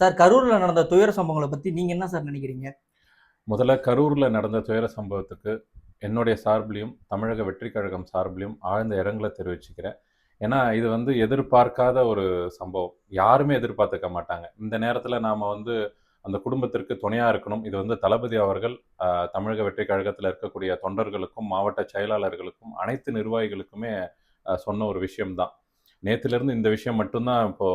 Sir, கரூர்ல நடந்த துயர சம்பவங்கள பத்தி நீங்க என்ன சார் நினைக்கிறீங்க? முதல்ல கரூர்ல நடந்த துயர சம்பவத்துக்கு என்னுடைய சார்பிலும், தமிழக வெற்றிக் கழகம் சார்பிலும் ஆழ்ந்த இரங்கல தெரிவிச்சுக்கிறேன். ஏன்னா, இது எதிர்பார்க்காத ஒரு சம்பவம். யாருமே எதிர்பார்த்துக்க மாட்டாங்க. இந்த நேரத்தில நாம அந்த குடும்பத்திற்கு துணையா இருக்கணும். இது தளபதி அவர்கள் தமிழக வெற்றிக் கழகத்தில இருக்கக்கூடிய தொண்டர்களுக்கும், மாவட்ட செயலாளர்களுக்கும், அனைத்து நிர்வாகிகளுக்குமே சொன்ன ஒரு விஷயம் தான். நேத்திலிருந்து இந்த விஷயம் மட்டும் தான் இப்போ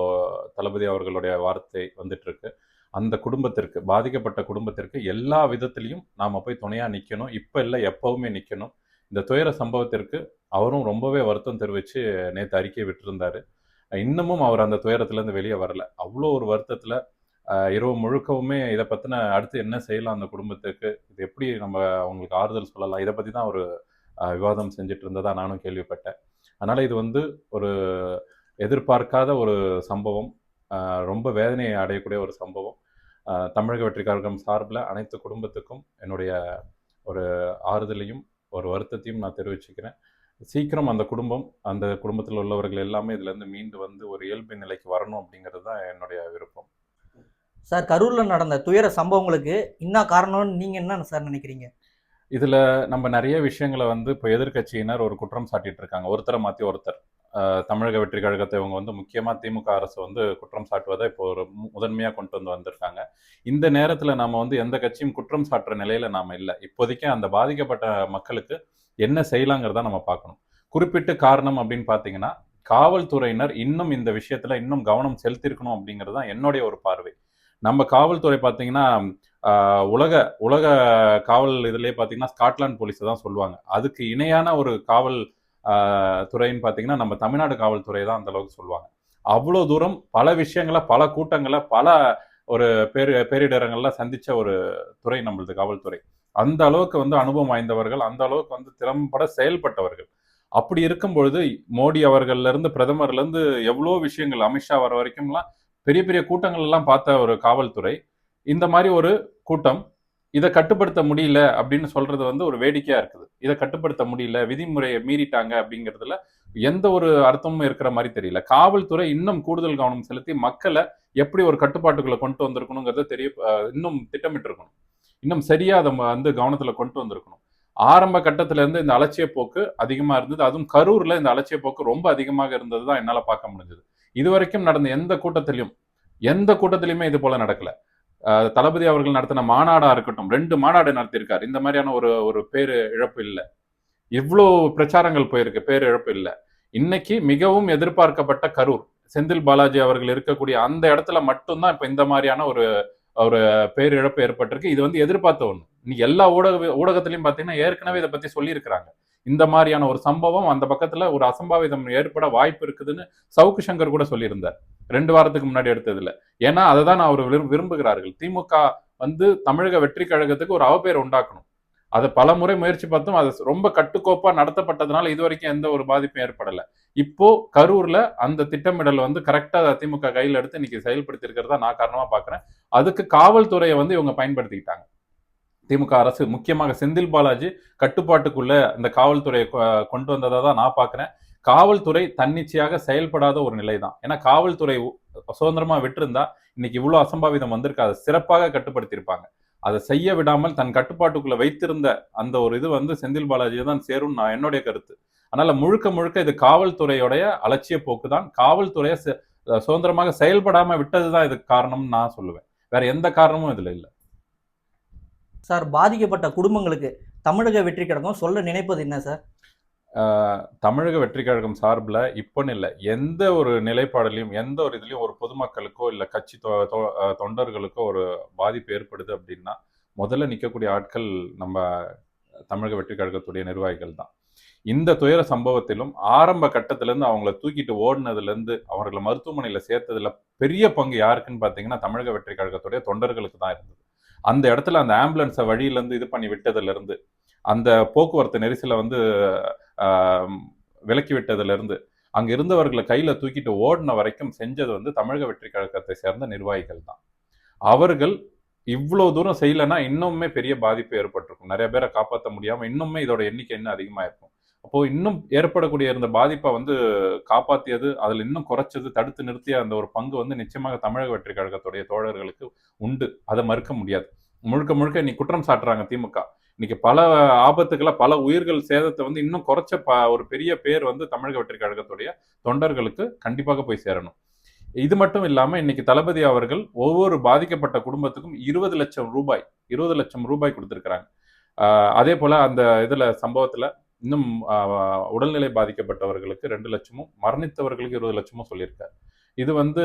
தளபதி அவர்களுடைய வார்த்தை வந்துட்டுருக்கு. அந்த குடும்பத்திற்கு, பாதிக்கப்பட்ட குடும்பத்திற்கு எல்லா விதத்திலயும் நாம போய் துணையா நிக்கணும். இப்ப இல்ல, எப்பவுமே நிக்கணும். இந்த துயர சம்பவத்திற்கு அவரும் ரொம்பவே வருத்தம் தெரிவிச்சு நேத்து அறிக்கை விட்டிருந்தாரு. இன்னமும் அவர் அந்த துயரத்திலேருந்து வெளிய வரல. அவ்ளோ ஒரு வருத்தத்தில இரவு முழுக்கவுமே இத பத்தின அடுத்து என்ன செய்யலாம் அந்த குடும்பத்துக்கு? இது எப்படி நம்ம அவங்களுக்கு ஆறுதல் சொல்லலாம்? இத பத்தி தான் ஒரு விவாதம் செஞ்சுட்டு இருந்ததா நானும் கேள்விப்பட்டேன். அதனால இது ஒரு எதிர்பார்க்காத ஒரு சம்பவம். ரொம்ப வேதனையை அடையக்கூடிய ஒரு சம்பவம். தமிழக வெற்றிக் கழகம் சார்பில அனைத்து குடும்பத்துக்கும் என்னுடைய ஒரு ஆறுதலையும், ஒரு வருத்தத்தையும் நான் தெரிவிச்சுக்கிறேன். சீக்கிரம் அந்த குடும்பம், அந்த குடும்பத்தில உள்ளவர்கள் எல்லாமே இதிலேருந்து மீண்டு ஒரு இயல்பு நிலைக்கு வரணும் அப்படிங்கிறது தான் என்னுடைய விருப்பம். சார், கரூர்ல நடந்த துயர சம்பவங்களுக்கு என்ன காரணம்னு நீங்க என்ன சார் நினைக்கிறீங்க? இதுல நம்ம நெறைய விஷயங்கள இப்ப எதிர்க்கட்சியினர் ஒரு குற்றம் சாட்டிட்டு இருக்காங்க. ஒருத்தர மாத்தி ஒருத்தர். தமிழக வெற்றிக் கழகத்தை இவங்க முக்கியமா திமுக அரசு குற்றம் சாட்டுவத இப்போ ஒரு முதன்மையா கொண்டு வந்திருக்காங்க. இந்த நேரத்துல நாம எந்த கட்சியும் குற்றம் சாட்டுற நிலையில நாம இல்ல. இப்போதைக்கு அந்த பாதிக்கப்பட்ட மக்களுக்கு என்ன செய்யலாங்கிறத நம்ம பார்க்கணும். குறிப்பிட்டு காரணம் அப்படின்னு பார்த்தீங்கன்னா, காவல்துறையினர் இன்னும் இந்த விஷயத்துல இன்னும் கவனம் செலுத்தியிருக்கணும் அப்படிங்கிறது தான் என்னுடைய ஒரு பார்வை. நம்ம காவல்துறை பார்த்தீங்கன்னா, ஆ உலக உலக காவல் இதிலேயே பார்த்தீங்கன்னா, ஸ்காட்லாந்து போலீஸ தான் சொல்லுவாங்க. அதுக்கு இணையான ஒரு காவல் ஆ துறைன்னு பார்த்தீங்கன்னா, நம்ம தமிழ்நாடு காவல்துறை தான் அந்த அளவுக்கு சொல்லுவாங்க. அவ்ளோ தூரம் பல விஷயங்கள, பல கூட்டங்கள, பல ஒரு பேரிடர்கள்ல சந்திச்ச ஒரு துறை நம்மளது காவல்துறை. அந்த அளவுக்கு அனுபவம் வாய்ந்தவர்கள், அந்த அளவுக்கு திறம்பட செயல்பட்டவர்கள். அப்படி இருக்கும் பொழுது, மோடி அவர்கள்லருந்து, பிரதமர்லருந்து எவ்வளோ விஷயங்கள், அமித்ஷா வர வரைக்கும்லாம் பெரிய பெரிய கூட்டங்கள் எல்லாம் பார்த்த ஒரு காவல்துறை, இந்த மாரி ஒரு கூட்டம், இத கட்டுப்படுத்த முடியல அப்படின்னு சொல்றது ஒரு வேடிக்கையா இருக்குது. இத கட்டுப்படுத்த முடியல, விதிமுறைய மீறிட்டாங்க அப்படிங்கிறதுல எந்த ஒரு அர்த்தமும் இருக்கிற மாரி தெரியல. காவல்துறை இன்னும் கூடுதல் கவனம் செலுத்தி மக்கள எப்படி ஒரு கட்டுப்பாட்டுக்குள்ள கொண்டு வந்திருக்கணுங்கிறத இன்னும் திட்டமிட்டிருக்கணும். இன்னும் சரியா அத கவனத்துல கொண்டு வந்திருக்கணும். ஆரம்ப கட்டத்துல இருந்து இந்த அலட்சிய போக்கு அதிகமா இருந்தது. அதுவும் கரூர்ல இந்த அலட்சிய போக்கு ரொம்ப அதிகமாக இருந்தது தான் என்னால பார்க்க முடிஞ்சது. இதுவரைக்கும் நடந்த எந்த கூட்டத்திலயுமே இது போல நடக்கல. தளபதி அவர்கள் நடத்தின மாநாடா இருக்கட்டும், 2 மாநாடு நடத்தியிருக்காரு. இந்த மாரியான ஒரு ஒரு பேரு இழப்பு இல்ல. இவ்ளோ பிரச்சாரங்கள் போயிருக்கு. பேரு இழப்பு இல்ல. இன்னைக்கு மிகவும் எதிர்பார்க்கப்பட்ட கரூர். செந்தில் பாலாஜி அவர்கள் இருக்கக்கூடிய அந்த இடத்துல மட்டும் தான் இப்ப இந்த மாரியான ஒரு ஒரு பேரிழப்பு ஏற்பட்டிருக்கு. இது எதிர்பார்த்த ஒண்ணு. இன்னைக்கு எல்லா ஊடகத்திலயும் பார்த்தீங்கன்னா, ஏற்கனவே இத பத்தி சொல்லியிருக்கிறாங்க. இந்த மாரியான ஒரு சம்பவம் அந்த பக்கத்துல ஒரு அசம்பாவிதம் ஏற்பட வாய்ப்பு இருக்குதுன்னு சவுக்கு சங்கர் கூட சொல்லியிருந்தார். 2 வாரத்துக்கு முன்னாடி எடுத்ததுல. ஏன்னா, அததான் அவர் விரும்புகிறார்கள். திமுக தமிழக வெற்றிக் கழகத்துக்கு ஒரு அவப்பெயர் உண்டாக்கணும். அத பலமுறை முயற்சி பார்த்தும் அது ரொம்ப கட்டுக்கோப்பா நடத்தப்பட்டதுனால இதுவரைக்கும் எந்த ஒரு பாதிப்பும் ஏற்படல. இப்போ கரூர்ல அந்த திட்டமிடல் கரெக்ட்டா திமுக கையில எடுத்து இன்னைக்கு செயல்படுத்தி இருக்கிறதா நான் காரணமா பார்க்கிறேன். அதுக்கு காவல்துறைய இவங்க பயன்படுத்திக்கிட்டாங்க. திமுக அரசு முக்கியமாக செந்தில் பாலாஜி கட்டுப்பாட்டுக்குள்ள இந்த காவல்துறையை கொண்டு வந்ததா தான் நான் பார்க்கிறேன். காவல்துறை தன்னிச்சையாக செயல்படாத ஒரு நிலைதான். ஏன்னா காவல்துறை சுதந்திரமா விட்டிருந்தா இன்னைக்கு இவ்வளவு அசம்பாவிதம் வந்திருக்காது. சிறப்பாக கட்டுப்படுத்தியிருப்பாங்க. அதை செய்ய விடாமல் தன் கட்டுப்பாட்டுக்குள்ள வைத்திருந்த அந்த ஒரு இது செந்தில் பாலாஜியை தான் சேரும் நான் என்னுடைய கருத்து. அதனால முழுக்க முழுக்க இது காவல்துறையுடைய அலட்சிய போக்கு தான். காவல்துறையை சுதந்திரமாக செயல்படாம விட்டதுதான் இதுக்கு காரணம்னு நான் சொல்லுவேன். வேற எந்த காரணமும் இதுல இல்ல. சார், பாதிக்கப்பட்ட குடும்பங்களுக்கு தமிழக வெற்றிக் கழகம் சொல்ல நினைப்பது என்ன சார்? தமிழக வெற்றிக் கழகம் சார்பில் இப்போன்னு இல்லை, எந்த ஒரு நிலைப்பாடுலையும் எந்த ஒரு இதுலையும் ஒரு பொதுமக்களுக்கோ இல்லை கட்சி தொண்டர்களுக்கோ ஒரு பாதிப்பு ஏற்படுது அப்படின்னா முதல்ல நிற்கக்கூடிய ஆட்கள் நம்ம தமிழக வெற்றிக் கழகத்துடைய நிர்வாகிகள் தான். இந்த துயர சம்பவத்திலும் ஆரம்ப கட்டத்திலேருந்து அவங்கள தூக்கிட்டு ஓடினதுலேருந்து அவர்களை மருத்துவமனையில் சேர்த்ததுல பெரிய பங்கு யாருக்குன்னு பார்த்தீங்கன்னா தமிழக வெற்றிக் கழகத்துடைய தொண்டர்களுக்கு தான் இருந்தது. அந்த இடத்துல அந்த ஆம்புலன்ஸை வழியிலேருந்து இது பண்ணி விட்டதுலேருந்து, அந்த போக்குவரத்து நெரிசலை விலக்கி விட்டதிலிருந்து, அங்க இருந்தவர்களை கையில தூக்கிட்டு ஓடின வரைக்கும் செஞ்சது தமிழக வெற்றிக் கழகத்தை சேர்ந்த நிர்வாகிகள் தான். அவர்கள் இவ்வளவு தூரம் செய்யலைன்னா இன்னுமே பெரிய பாதிப்பு ஏற்பட்டிருக்கும். நிறைய பேரை காப்பாற்ற முடியாம இன்னுமே இதோட எண்ணிக்கை இன்னும் அதிகமா இருக்கும். அப்போ இன்னும் ஏற்படக்கூடிய இருந்த பாதிப்பை வந்து காப்பாத்தியது, அதுல இன்னும் குறைச்சது, தடுத்து நிறுத்திய அந்த ஒரு பங்கு வந்து நிச்சயமாக தமிழக வெற்றி கழகத்துடைய தோழர்களுக்கு உண்டு. அதை மறுக்க முடியாது. முழுக்க முழுக்க இன்னைக்கு குற்றம் சாட்டுறாங்க திமுக. இன்னைக்கு பல ஆபத்துக்கள, பல உயிர்கள் சேதத்தை வந்து இன்னும் குறைச்ச ஒரு பெரிய பேர் வந்து தமிழக வெற்றி கழகத்துடைய தொண்டர்களுக்கு கண்டிப்பாக போய் சேரணும். இது மட்டும் இல்லாம இன்னைக்கு தளபதி அவர்கள் ஒவ்வொரு பாதிக்கப்பட்ட குடும்பத்துக்கும் 20,00,000 ரூபாய் கொடுத்திருக்கிறாங்க. அதே போல அந்த சம்பவத்துல இன்னும் உடல்நிலை பாதிக்கப்பட்டவர்களுக்கு 2,00,000மும், மரணித்தவர்களுக்கு 20,00,000மும் சொல்லியிருக்காரு. இது வந்து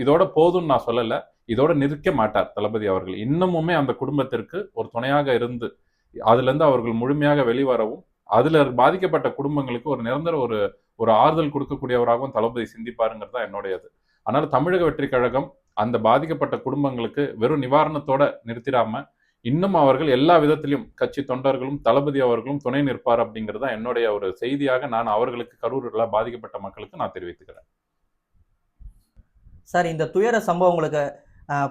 இதோட போதும்னு நான் சொல்லல. இதோட நிற்க மாட்டார் தளபதி அவர்கள். இன்னமுமே அந்த குடும்பத்திற்கு ஒரு துணையாக இருந்து, அதிலிருந்து அவர்கள் முழுமையாக வெளிவரவும், அதுல பாதிக்கப்பட்ட குடும்பங்களுக்கு ஒரு நிரந்தர ஒரு ஒரு ஆறுதல் கொடுக்கக்கூடியவராகவும் தளபதி சிந்திப்பாருங்கிறது தான் என்னுடைய இது. அதனால தமிழக வெற்றி கழகம் அந்த பாதிக்கப்பட்ட குடும்பங்களுக்கு வெறும் நிவாரணத்தோட நிறுத்திடாம, இன்னும் அவர்கள் எல்லா விதத்திலும் கட்சி தொண்டர்களும், தளபதி அவர்களும் துணை நிற்பார் அப்படிங்கிறது தான் என்னுடைய ஒரு செய்தியாக நான் அவர்களுக்கு கரூர்ல பாதிக்கப்பட்ட மக்களுக்கு நான் தெரிவித்துக்கிறேன். சார், இந்த துயர சம்பவங்களுக்கு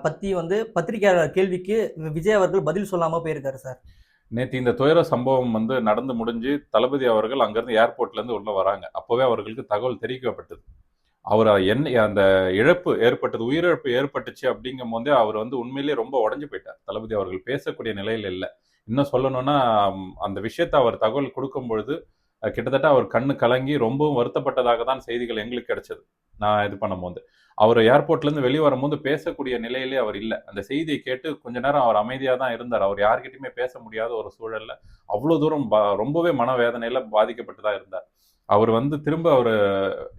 பத்தி வந்து பத்திரிகையாளர் கேள்விக்கு விஜய் அவர்கள் பதில் சொல்லாம போயிருக்காரு சார். நேத்து இந்த துயர சம்பவம் வந்து நடந்து முடிஞ்சு, தளபதி அவர்கள் அங்கிருந்து ஏர்போர்ட்ல இருந்து உள்ள வராங்க. அப்பவே அவர்களுக்கு தகவல் தெரிவிக்கப்பட்டது. அவர் அந்த இழப்பு ஏற்பட்டது, உயிரிழப்பு ஏற்பட்டுச்சு அப்படிங்கும்போதே அவர் வந்து உண்மையிலேயே ரொம்ப உடைஞ்சு போயிட்டார். தளபதி அவர்கள் பேசக்கூடிய நிலையில இல்ல. இன்னும் சொல்லணும்னா, அந்த விஷயத்த அவர் தகவல் கொடுக்கும் பொழுது, கிட்டத்தட்ட அவர் கண்ணு கலங்கி ரொம்பவும் வருத்தப்பட்டதாக தான் செய்திகள் எங்களுக்கு கிடைச்சது. நான் இது பண்ணும்போது. அவர் ஏர்போர்ட்ல இருந்து வெளிய வரும்போது பேசக்கூடிய நிலையிலே அவர் இல்ல. அந்த செய்திய கேட்டு கொஞ்ச நேரம் அவர் அமைதியா தான் இருந்தார். அவர் யார்கிட்டயுமே பேச முடியாத ஒரு சூழல்ல, அவ்ளோ தூரம் ரொம்பவே மனவேதனையில பாதிக்கப்பட்டு தான் இருந்தார். அவர் வந்து திரும்ப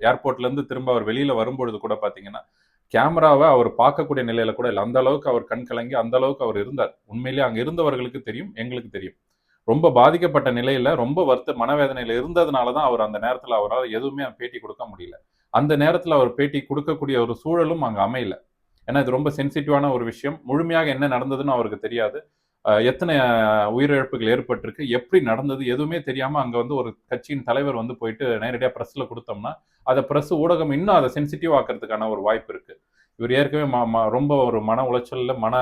ஏர்போர்ட்ல இருந்து திரும்ப அவர் வெளியில வரும்பொழுது கூட பார்த்தீங்கன்னா, கேமராவ அவர் பார்க்கக்கூடிய நிலையில கூட இல்ல. அந்த அளவுக்கு அவர் கண் கலங்கி, அந்த அளவுக்கு அவர் இருந்தார். உண்மையிலேயே அங்க இருந்தவர்களுக்கு தெரியும், எங்களுக்கு தெரியும். ரொம்ப பாதிக்கப்பட்ட நிலையில, ரொம்ப மனவேதனையில இருந்ததுனால தான் அவர் அந்த நேரத்துல அவரால எதுவுமே பேட்டி கொடுக்க முடியல. அந்த நேரத்துல அவர் பேட்டி கொடுக்கக்கூடிய ஒரு சூழலும் அங்க அமையல. ஏன்னா, இது ரொம்ப சென்சிட்டிவான ஒரு விஷயம். முழுமையாக என்ன நடந்ததுன்னு அவருக்கு தெரியாது. எத்தனை உயிரிழப்புகள் ஏற்பட்டிருக்கு, எப்படி நடந்தது எதுவுமே தெரியாம அங்க வந்து ஒரு கட்சியின் தலைவர் வந்து போயிட்டு நேரடியா பிரஸ்ல குடுத்தோம்னா, அத பிரஸ் ஊடகம் இன்னும் அத சென்சிட்டிவ் ஆக்குறதுக்கான ஒரு வாய்ப்பு இருக்கு. இவர் ஏற்கனவே ரொம்ப ஒரு மன உளைச்சல்ல, மன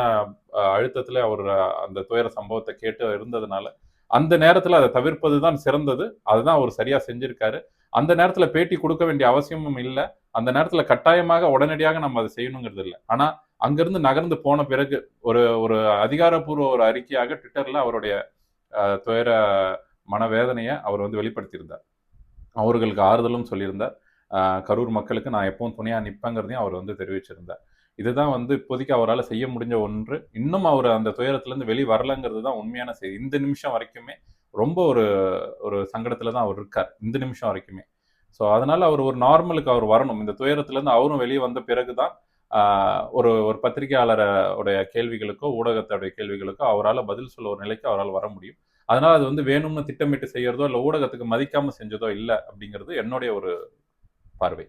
அழுத்தத்தில அவர் அந்த துயர சம்பவத்த கேட்டு இருந்ததுனால, அந்த நேரத்துல அத தவிர்ப்பது தான் சிறந்தது. அதுதான் அவர் சரியா செஞ்சிருக்காரு. அந்த நேரத்துல பேட்டி குடுக்க வேண்டிய அவசியமும் இல்ல. அந்த நேரத்துல கட்டாயமாக உடனடியாக நம்ம அத செய்யணுங்கிறது இல்ல. ஆனா, அங்கிருந்து நகர்ந்து போன பிறகு ஒரு ஒரு அதிகாரப்பூர்வ ஒரு அறிக்கையாக ட்விட்டர்ல அவருடைய துயர மனவேதனைய அவர் வந்து வெளிப்படுத்தியிருந்தார். அவர்களுக்கு ஆறுதலும் சொல்லியிருந்தார். கரூர் மக்களுக்கு நான் எப்பவும் துணையா நிப்பேங்கிறதையும் அவர் வந்து தெரிவிச்சிருந்தார். இதுதான் வந்து இப்போதைக்கு அவரால செய்ய முடிஞ்ச ஒன்று. இன்னும் அவர் அந்த துயரத்திலிருந்து வரலங்கிறது தான் உண்மையான செய்தி. இந்த நிமிஷம் வரைக்குமே ரொம்ப ஒரு ஒரு சங்கடத்துல தான் அவர் இருக்கார். இந்த நிமிஷம் வரைக்குமே. ஸோ அதனால அவர் ஒரு நார்மலுக்கு அவர் வரணும். இந்த துயரத்திலிருந்து அவரும் வெளிய வந்த பிறகு தான் ஒரு ஒரு உடைய கேள்விகளுக்கோ, ஊடகத்துடைய கேள்விகளுக்கோ அவரால பதில் சொல்ல ஒரு நிலைக்கு அவரால வர முடியும். அதனால அது வந்து வேணும்னு திட்டமிட்டு செய்யறதோ, இல்ல ஊடகத்துக்கு மதிக்காம செஞ்சதோ இல்ல அப்படிங்கிறது என்னுடைய ஒரு பார்வை.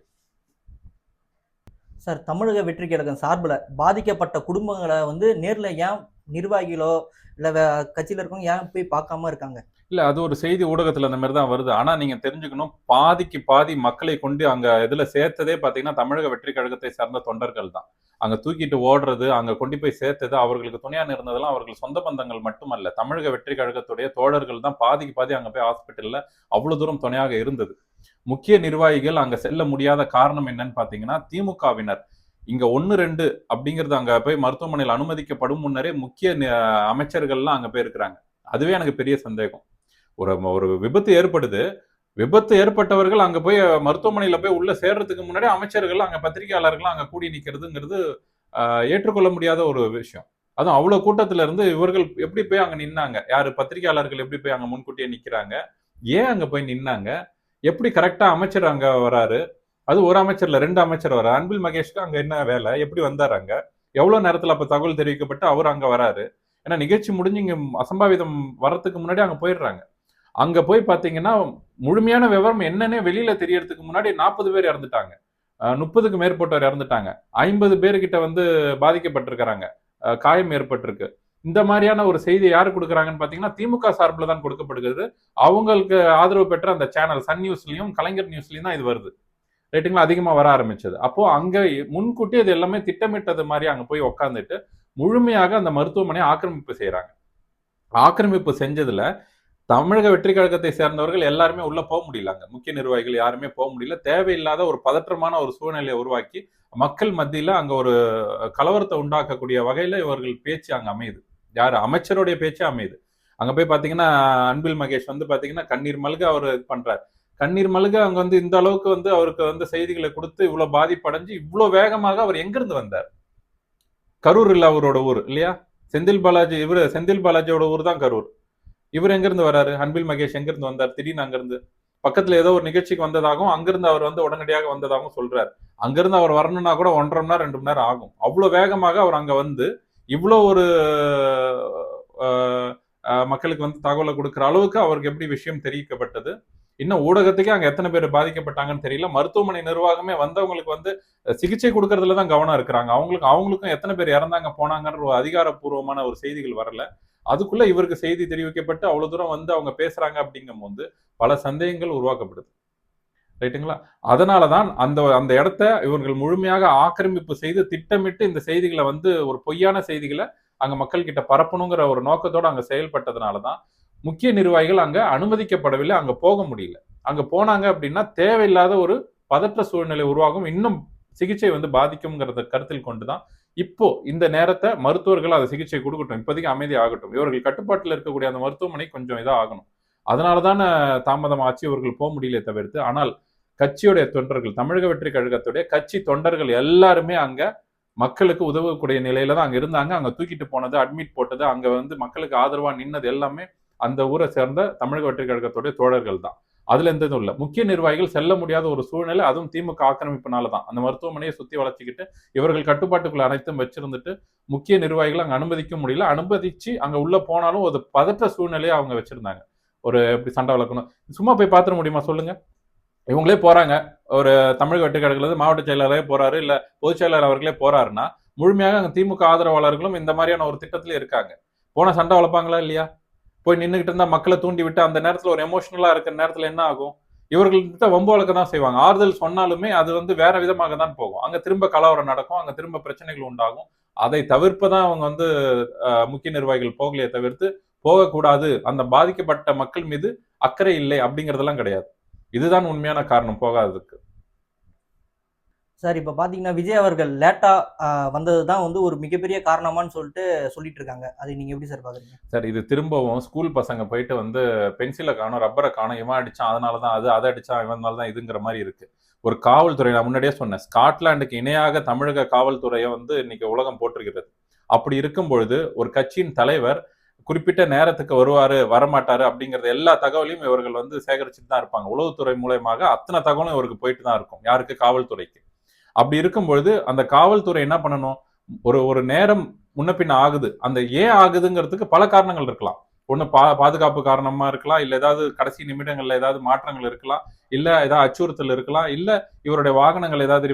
சார், தமிழக வெற்றி கழகம் சார்புல பாதிக்கப்பட்ட குடும்பங்கள வந்து நேர்ல ஏன் நிர்வாகிகளோ, இல்ல கட்சியில இருக்கவங்க ஏன் போய் பார்க்காம இருக்காங்க? இல்ல அது ஒரு செய்தி ஊடகத்துல அந்த மாரி தான் வருது. ஆனா நீங்க தெரிஞ்சுக்கணும், பாதிக்கு பாதி மக்களை கொண்டு அங்க இதுல சேர்த்ததே பார்த்தீங்கன்னா, தமிழக வெற்றி கழகத்தை சார்ந்த தொண்டர்கள் தான். அங்க தூக்கிட்டு ஓடுறது, அங்க கொண்டு போய் சேர்த்தது, அவர்களுக்கு துணையா இருந்ததெல்லாம் அவர்கள் சொந்த பந்தங்கள் மட்டுமல்ல. தமிழக வெற்றி கழகத்துடைய தோழர்கள் தான் பாதிக்கு பாதி அங்க போய் ஹாஸ்பிட்டல்ல அவ்வளோ தூரம் துணையாக இருந்தது. முக்கிய நிர்வாகிகள் அங்க செல்ல முடியாத காரணம் என்னன்னு பார்த்தீங்கன்னா, திமுகவினர். இங்க 1, 2 அப்படிங்கிறது அங்க போய் மருத்துவமனையில அனுமதிக்கப்படும் முன்னரே முக்கிய அமைச்சர்கள்லாம் அங்க போய் இருக்கிறாங்க. அதுவே எனக்கு பெரிய சந்தேகம். ஒரு ஒரு விபத்து ஏற்படுது. விபத்து ஏற்பட்டவர்கள் அங்க போய் மருத்துவமனையில போய் உள்ள சேர்றதுக்கு முன்னாடி அமைச்சர்கள், அங்க பத்திரிகையாளர்கள்லாம் அங்க கூடி நிக்கிறதுங்கிறது அ ஏற்றுக்கொள்ள முடியாத ஒரு விஷயம். அதுவும் அவ்ளோ கூட்டத்துல இருந்து இவர்கள் எப்படி போய் அங்க நின்னாங்க? யாரு பத்திரிகையாளர்கள் எப்படி போய் அங்க முன்கூட்டியே நிக்கிறாங்க? ஏன் அங்க போய் நின்னாங்க? எப்படி கரெக்ட்டா அமைச்சர் அங்க வராரு? அது ஒரு அமைச்சர் இல்ல 2 அமைச்சர் வராரு. அன்பில் மகேஷ்க்கு அங்க என்ன வேல? எப்படி வந்தாரு அங்க? எவ்வளோ நேரத்துல அப்ப தகவல் தெரிவிக்கப்பட்டு அவரு அங்க வராரு? ஏன்னா நிகழ்ச்சி முடிஞ்சு இங்க அசம்பாவிதம் வர்றதுக்கு முன்னாடி அங்க போயிடுறாங்க. அங்க போய் பார்த்தீங்கன்னா, முழுமையான விவரம் என்னன்னே வெளியில தெரியறதுக்கு முன்னாடி 40 பேர் இறந்துட்டாங்க. 30க்கு மேற்பட்டோர் இறந்துட்டாங்க. 50 பேர்கிட்ட வந்து பாதிக்கப்பட்டிருக்கிறாங்க. காயம் ஏற்பட்டிருக்கு. இந்த மாரியான ஒரு செய்திய யாரு குடுக்குறாங்கன்னு பார்த்தீங்கன்னா, திமுக சார்புல தான் கொடுக்கப்படுகிறது. அவங்களுக்கு ஆதரவு பெற்ற அந்த சேனல் சன் நியூஸ்லயும், கலைஞர் நியூஸ்லயும் தான் இது வருது. ரேட்டிங்லாம் அதிகமா வர ஆரம்பிச்சது. அப்போ அங்க முன்கூட்டியே இது எல்லாமே திட்டமிட்டது மாரி அங்க போய் உட்கார்ந்துட்டு, முழுமையாக அந்த மருத்துவமனைய ஆக்கிரமிப்பு செய்றாங்க. ஆக்கிரமிப்பு செஞ்சதுல தமிழக வெற்றி கழகத்தை சேர்ந்தவர்கள் எல்லாருமே உள்ள போக முடியல. அங்க முக்கிய நிர்வாகிகள் யாருமே போக முடியல. தேவையில்லாத ஒரு பதற்றமான ஒரு சூழ்நிலையை உருவாக்கி மக்கள் மத்தியில அங்க ஒரு கலவரத்தை உண்டாக்கக்கூடிய வகையில இவர்கள் பேச்சு அங்க அமையுது. யாரு அமைச்சருடைய பேச்சு அமையுது. அங்க போய் பாத்தீங்கன்னா அன்பில் மகேஷ் வந்து பாத்தீங்கன்னா கண்ணீர் மல்க அவர் பண்றாரு. கண்ணீர் மல்க அங்க வந்து இந்த அளவுக்கு வந்து அவருக்கு வந்து செய்திகளை கொடுத்து இவ்வளவு பாதிப்படைஞ்சு இவ்வளவு வேகமாக அவர் எங்கிருந்து வந்தார்? கரூர் இல்ல அவரோட ஊர் இல்லையா? செந்தில் பாலாஜியோட ஊர் தான் கரூர். இவர் எங்கிருந்து வராரு? அன்பில் மகேஷ் எங்கிருந்து வந்தார்? திடீர்னு அங்கிருந்து பக்கத்துல ஏதோ ஒரு நிகழ்ச்சிக்கு வந்ததாகவும் அங்கிருந்து அவர் வந்து உடனடியாக வந்ததாகவும் சொல்றாரு. அங்கிருந்து அவர் வரணும்னா கூட 1.5 மணி நேரம் 2 மணி நேரம் ஆகும். அவ்வளவு வேகமாக அவர் அங்க வந்து இவ்வளவு ஒரு மக்களுக்கு வந்து தகவலை கொடுக்கிற அளவுக்கு அவருக்கு எப்படி விஷயம் தெரிவிக்கப்பட்டது? இன்னும் ஊடகத்துக்கே அங்க எத்தனை பேர் பாதிக்கப்பட்டாங்கன்னு தெரியல. மருத்துவமனை நிர்வாகமே வந்தவங்களுக்கு வந்து சிகிச்சை கொடுக்கறதுல தான் கவனம் இருக்கிறாங்க. அவங்களுக்கும் எத்தனை பேர் இறந்தாங்க போனாங்கன்ற ஒரு அதிகாரப்பூர்வமான ஒரு செய்திகள் வரல. அதுக்குள்ள இவருக்கு செய்தி தெரிவிக்கப்பட்டு அவ்வளவு தூரம் வந்து அவங்க பேசுறாங்க அப்படிங்கும் போது பல சந்தேகங்கள் உருவாக்கப்படுது. ரைட்டுங்களா? அதனாலதான் அந்த அந்த இடத்த இவர்கள் முழுமையாக ஆக்கிரமிப்பு செய்து திட்டமிட்டு இந்த செய்திகளை வந்து ஒரு பொய்யான செய்திகளை அங்க மக்கள் கிட்ட பரப்பணுங்கிற ஒரு நோக்கத்தோட அங்க செயல்பட்டதுனாலதான் முக்கிய நிர்வாகிகள் அங்க அனுமதிக்கப்படவில்லை. அங்க போக முடியல. அங்க போனாங்க அப்படின்னா தேவையில்லாத ஒரு பதற்ற சூழ்நிலை உருவாகும். இன்னும் சிகிச்சை வந்து பாதிக்கும்ங்கிறத கருத்தில் கொண்டுதான் இப்போ இந்த நேரத்தை மருத்துவர்கள் அதை சிகிச்சை கொடுக்கட்டும், இப்போதைக்கு அமைதி ஆகட்டும், இவர்கள் கட்டுப்பாட்டில் இருக்கக்கூடிய அந்த மருத்துவமனை கொஞ்சம் இதா ஆகணும். அதனாலதான் தாமதம் ஆச்சு, இவர்கள் போக முடியல தவிர்த்து. ஆனால் கட்சியுடைய தொண்டர்கள், தமிழக வெற்றி கழகத்துடைய கட்சி தொண்டர்கள் எல்லாருமே அங்க மக்களுக்கு உதவக்கூடிய நிலையில தான் அங்க இருந்தாங்க. அங்க தூக்கிட்டு போனது, அட்மிட் போட்டது, அங்க வந்து மக்களுக்கு ஆதரவா நின்னது எல்லாமே அந்த ஊரை சேர்ந்த தமிழக வெற்றி கழகத்துடைய தோழர்கள் தான். அதுல எந்த இதுவும் இல்ல. முக்கிய நிர்வாகிகள் செல்ல முடியாத ஒரு சூழ்நிலை, அதுவும் திமுக ஆக்கிரமிப்புனாலதான். அந்த மருத்துவமனையை சுத்தி வளைச்சுக்கிட்டு இவர்கள் கட்டுப்பாட்டுக்குள்ள அனைத்தும் வச்சிருந்துட்டு முக்கிய நிர்வாகிகள் அங்க அனுமதிக்க முடியல. அனுமதிச்சு அங்க உள்ள போனாலும் ஒரு பதற்ற சூழ்நிலையை அவங்க வச்சிருந்தாங்க. ஒரு எப்படி சண்டை வளர்க்கணும், சும்மா போய் பாத்துற முடியுமா சொல்லுங்க? இவங்களே போறாங்க. ஒரு தமிழக வெற்றி கழகத்துல மாவட்ட செயலாளரே போறாரு, இல்ல பொதுச் செயலாளர் அவர்களே போறாருன்னா முழுமையாக அங்க திமுக ஆதரவாளர்களும் இந்த மாதிரியான ஒரு திட்டத்திலே இருக்காங்க. போன சண்டை வளர்ப்பாங்களா இல்லையா? போய் நின்றுகிட்டு இருந்தா மக்களை தூண்டி விட்டு அந்த நேரத்துல ஒரு எமோஷனலா இருக்கிற நேரத்துல என்ன ஆகும்? இவர்கள்கிட்ட வம்பு வழக்க தான் செய்வாங்க. ஆறுதல் சொன்னாலுமே அது வந்து வேற விதமாக தான் போகும். அங்க திரும்ப கலவரம் நடக்கும், அங்க திரும்ப பிரச்சனைகள் உண்டாகும். அதை தவிர்ப்பதான் அவங்க வந்து முக்கிய நிர்வாகிகள் போகலையே தவிர்த்து போகக்கூடாது, அந்த பாதிக்கப்பட்ட மக்கள் மீது அக்கறை இல்லை அப்படிங்கறதெல்லாம் கிடையாது. இதுதான் உண்மையான காரணம் போகாததுக்கு. சார் இப்ப பாத்தீங்கன்னா விஜய் அவர்கள் லேட்டா வந்ததுதான் வந்து ஒரு மிகப்பெரிய காரணமான்னு சொல்லிட்டு இருக்காங்க. அதை நீங்க எப்படி சார் பாக்குறீங்க? சார் இது திரும்பவும் ஸ்கூல் பசங்க போயிட்டு வந்து பென்சிலை காணும், ரப்பரை காணும், இவன் அடிச்சான் அதனாலதான் அது, அதை அடிச்சான் இவனாலதான் இதுங்கிற மாதிரி இருக்கு. ஒரு காவல்துறை, நான் முன்னாடியே சொன்னேன், ஸ்காட்லாண்டுக்கு இணையாக தமிழக காவல்துறையை வந்து இன்னைக்கு உலகம் போட்டிருக்கிறது. அப்படி இருக்கும் பொழுது ஒரு கட்சியின் தலைவர் குறிப்பிட்ட நேரத்துக்கு வருவாரு வரமாட்டாரு அப்படிங்கறது எல்லா தகவலையும் இவர்கள் வந்து சேகரிச்சுட்டு தான் இருப்பாங்க. உளவுத்துறை மூலயமாக அத்தனை தகவலும் இவருக்கு போயிட்டு தான் இருக்கும். யாருக்கு? காவல்துறைக்கு. அப்படி இருக்கும் பொழுது அந்த காவல்துறை என்ன பண்ணணும்? ஒரு நேரம் முன்ன பின்ன ஆகுது, அந்த ஏன் ஆகுதுங்கிறதுக்கு பல காரணங்கள் இருக்கலாம். ஒண்ணு பாதுகாப்பு காரணமா இருக்கலாம், இல்ல ஏதாவது கடைசி நிமிடங்கள்ல ஏதாவது மாற்றங்கள் இருக்கலாம், இல்ல ஏதாவது அச்சுறுத்தல் இருக்கலாம், இல்ல இவருடைய வாகனங்கள் ஏதாவது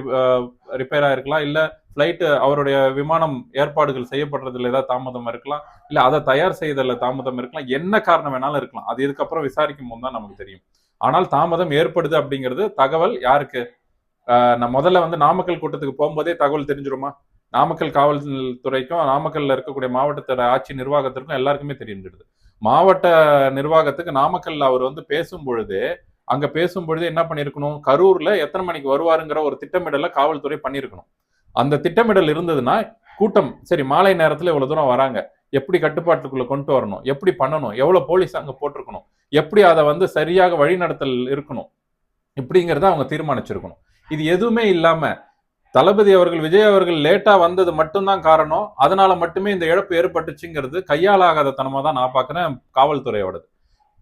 ரிப்பேரா இருக்கலாம், இல்ல பிளைட் அவருடைய விமானம் ஏற்பாடுகள் செய்யப்படுறதுல ஏதாவது தாமதம் இருக்கலாம், இல்ல அதை தயார் செய்தல தாமதம் இருக்கலாம். என்ன காரணம் வேணாலும் இருக்கலாம். அது இதுக்கப்புறம் விசாரிக்கும் போது தான் நமக்கு தெரியும். ஆனால் தாமதம் ஏற்படுது அப்படிங்கிறது தகவல் யாருக்கு? நான் முதல்ல வந்து நாமக்கல் கூட்டத்துக்கு போகும்போதே தகவல் தெரிஞ்சிருமா? நாமக்கல் காவல்துறைக்கும் நாமக்கல்ல இருக்கக்கூடிய மாவட்டத்தோட ஆட்சி நிர்வாகத்திற்கும் எல்லாருக்குமே தெரிஞ்சிடுது. மாவட்ட நிர்வாகத்துக்கு நாமக்கல்ல அவர் வந்து பேசும் பொழுது என்ன பண்ணிருக்கணும்? கரூர்ல எத்தனை மணிக்கு வருவாருங்கிற ஒரு திட்டமிடல காவல்துறை பண்ணிருக்கணும். அந்த திட்டமிடல் இருந்ததுன்னா கூட்டம் சரி மாலை நேரத்துல இவ்வளவு தூரம் வராங்க, எப்படி கட்டுப்பாட்டுக்குள்ள கொண்டு வரணும், எப்படி பண்ணணும், எவ்வளவு போலீஸ் அங்க போட்டிருக்கணும், எப்படி அதை வந்து சரியாக வழிநடத்தல் இருக்கணும், இப்படிங்கிறத அவங்க தீர்மானிச்சிருக்கணும். இது எதுவுமே இல்லாம தளபதி அவர்கள், விஜய் அவர்கள் லேட்டா வந்தது மட்டும்தான் காரணம். அதனால மட்டுமே இந்த இழப்பு ஏற்பட்டுச்சுங்கிறது கையாளாகாத தனமா தான் நான் பாக்குறேன் காவல்துறையோடது.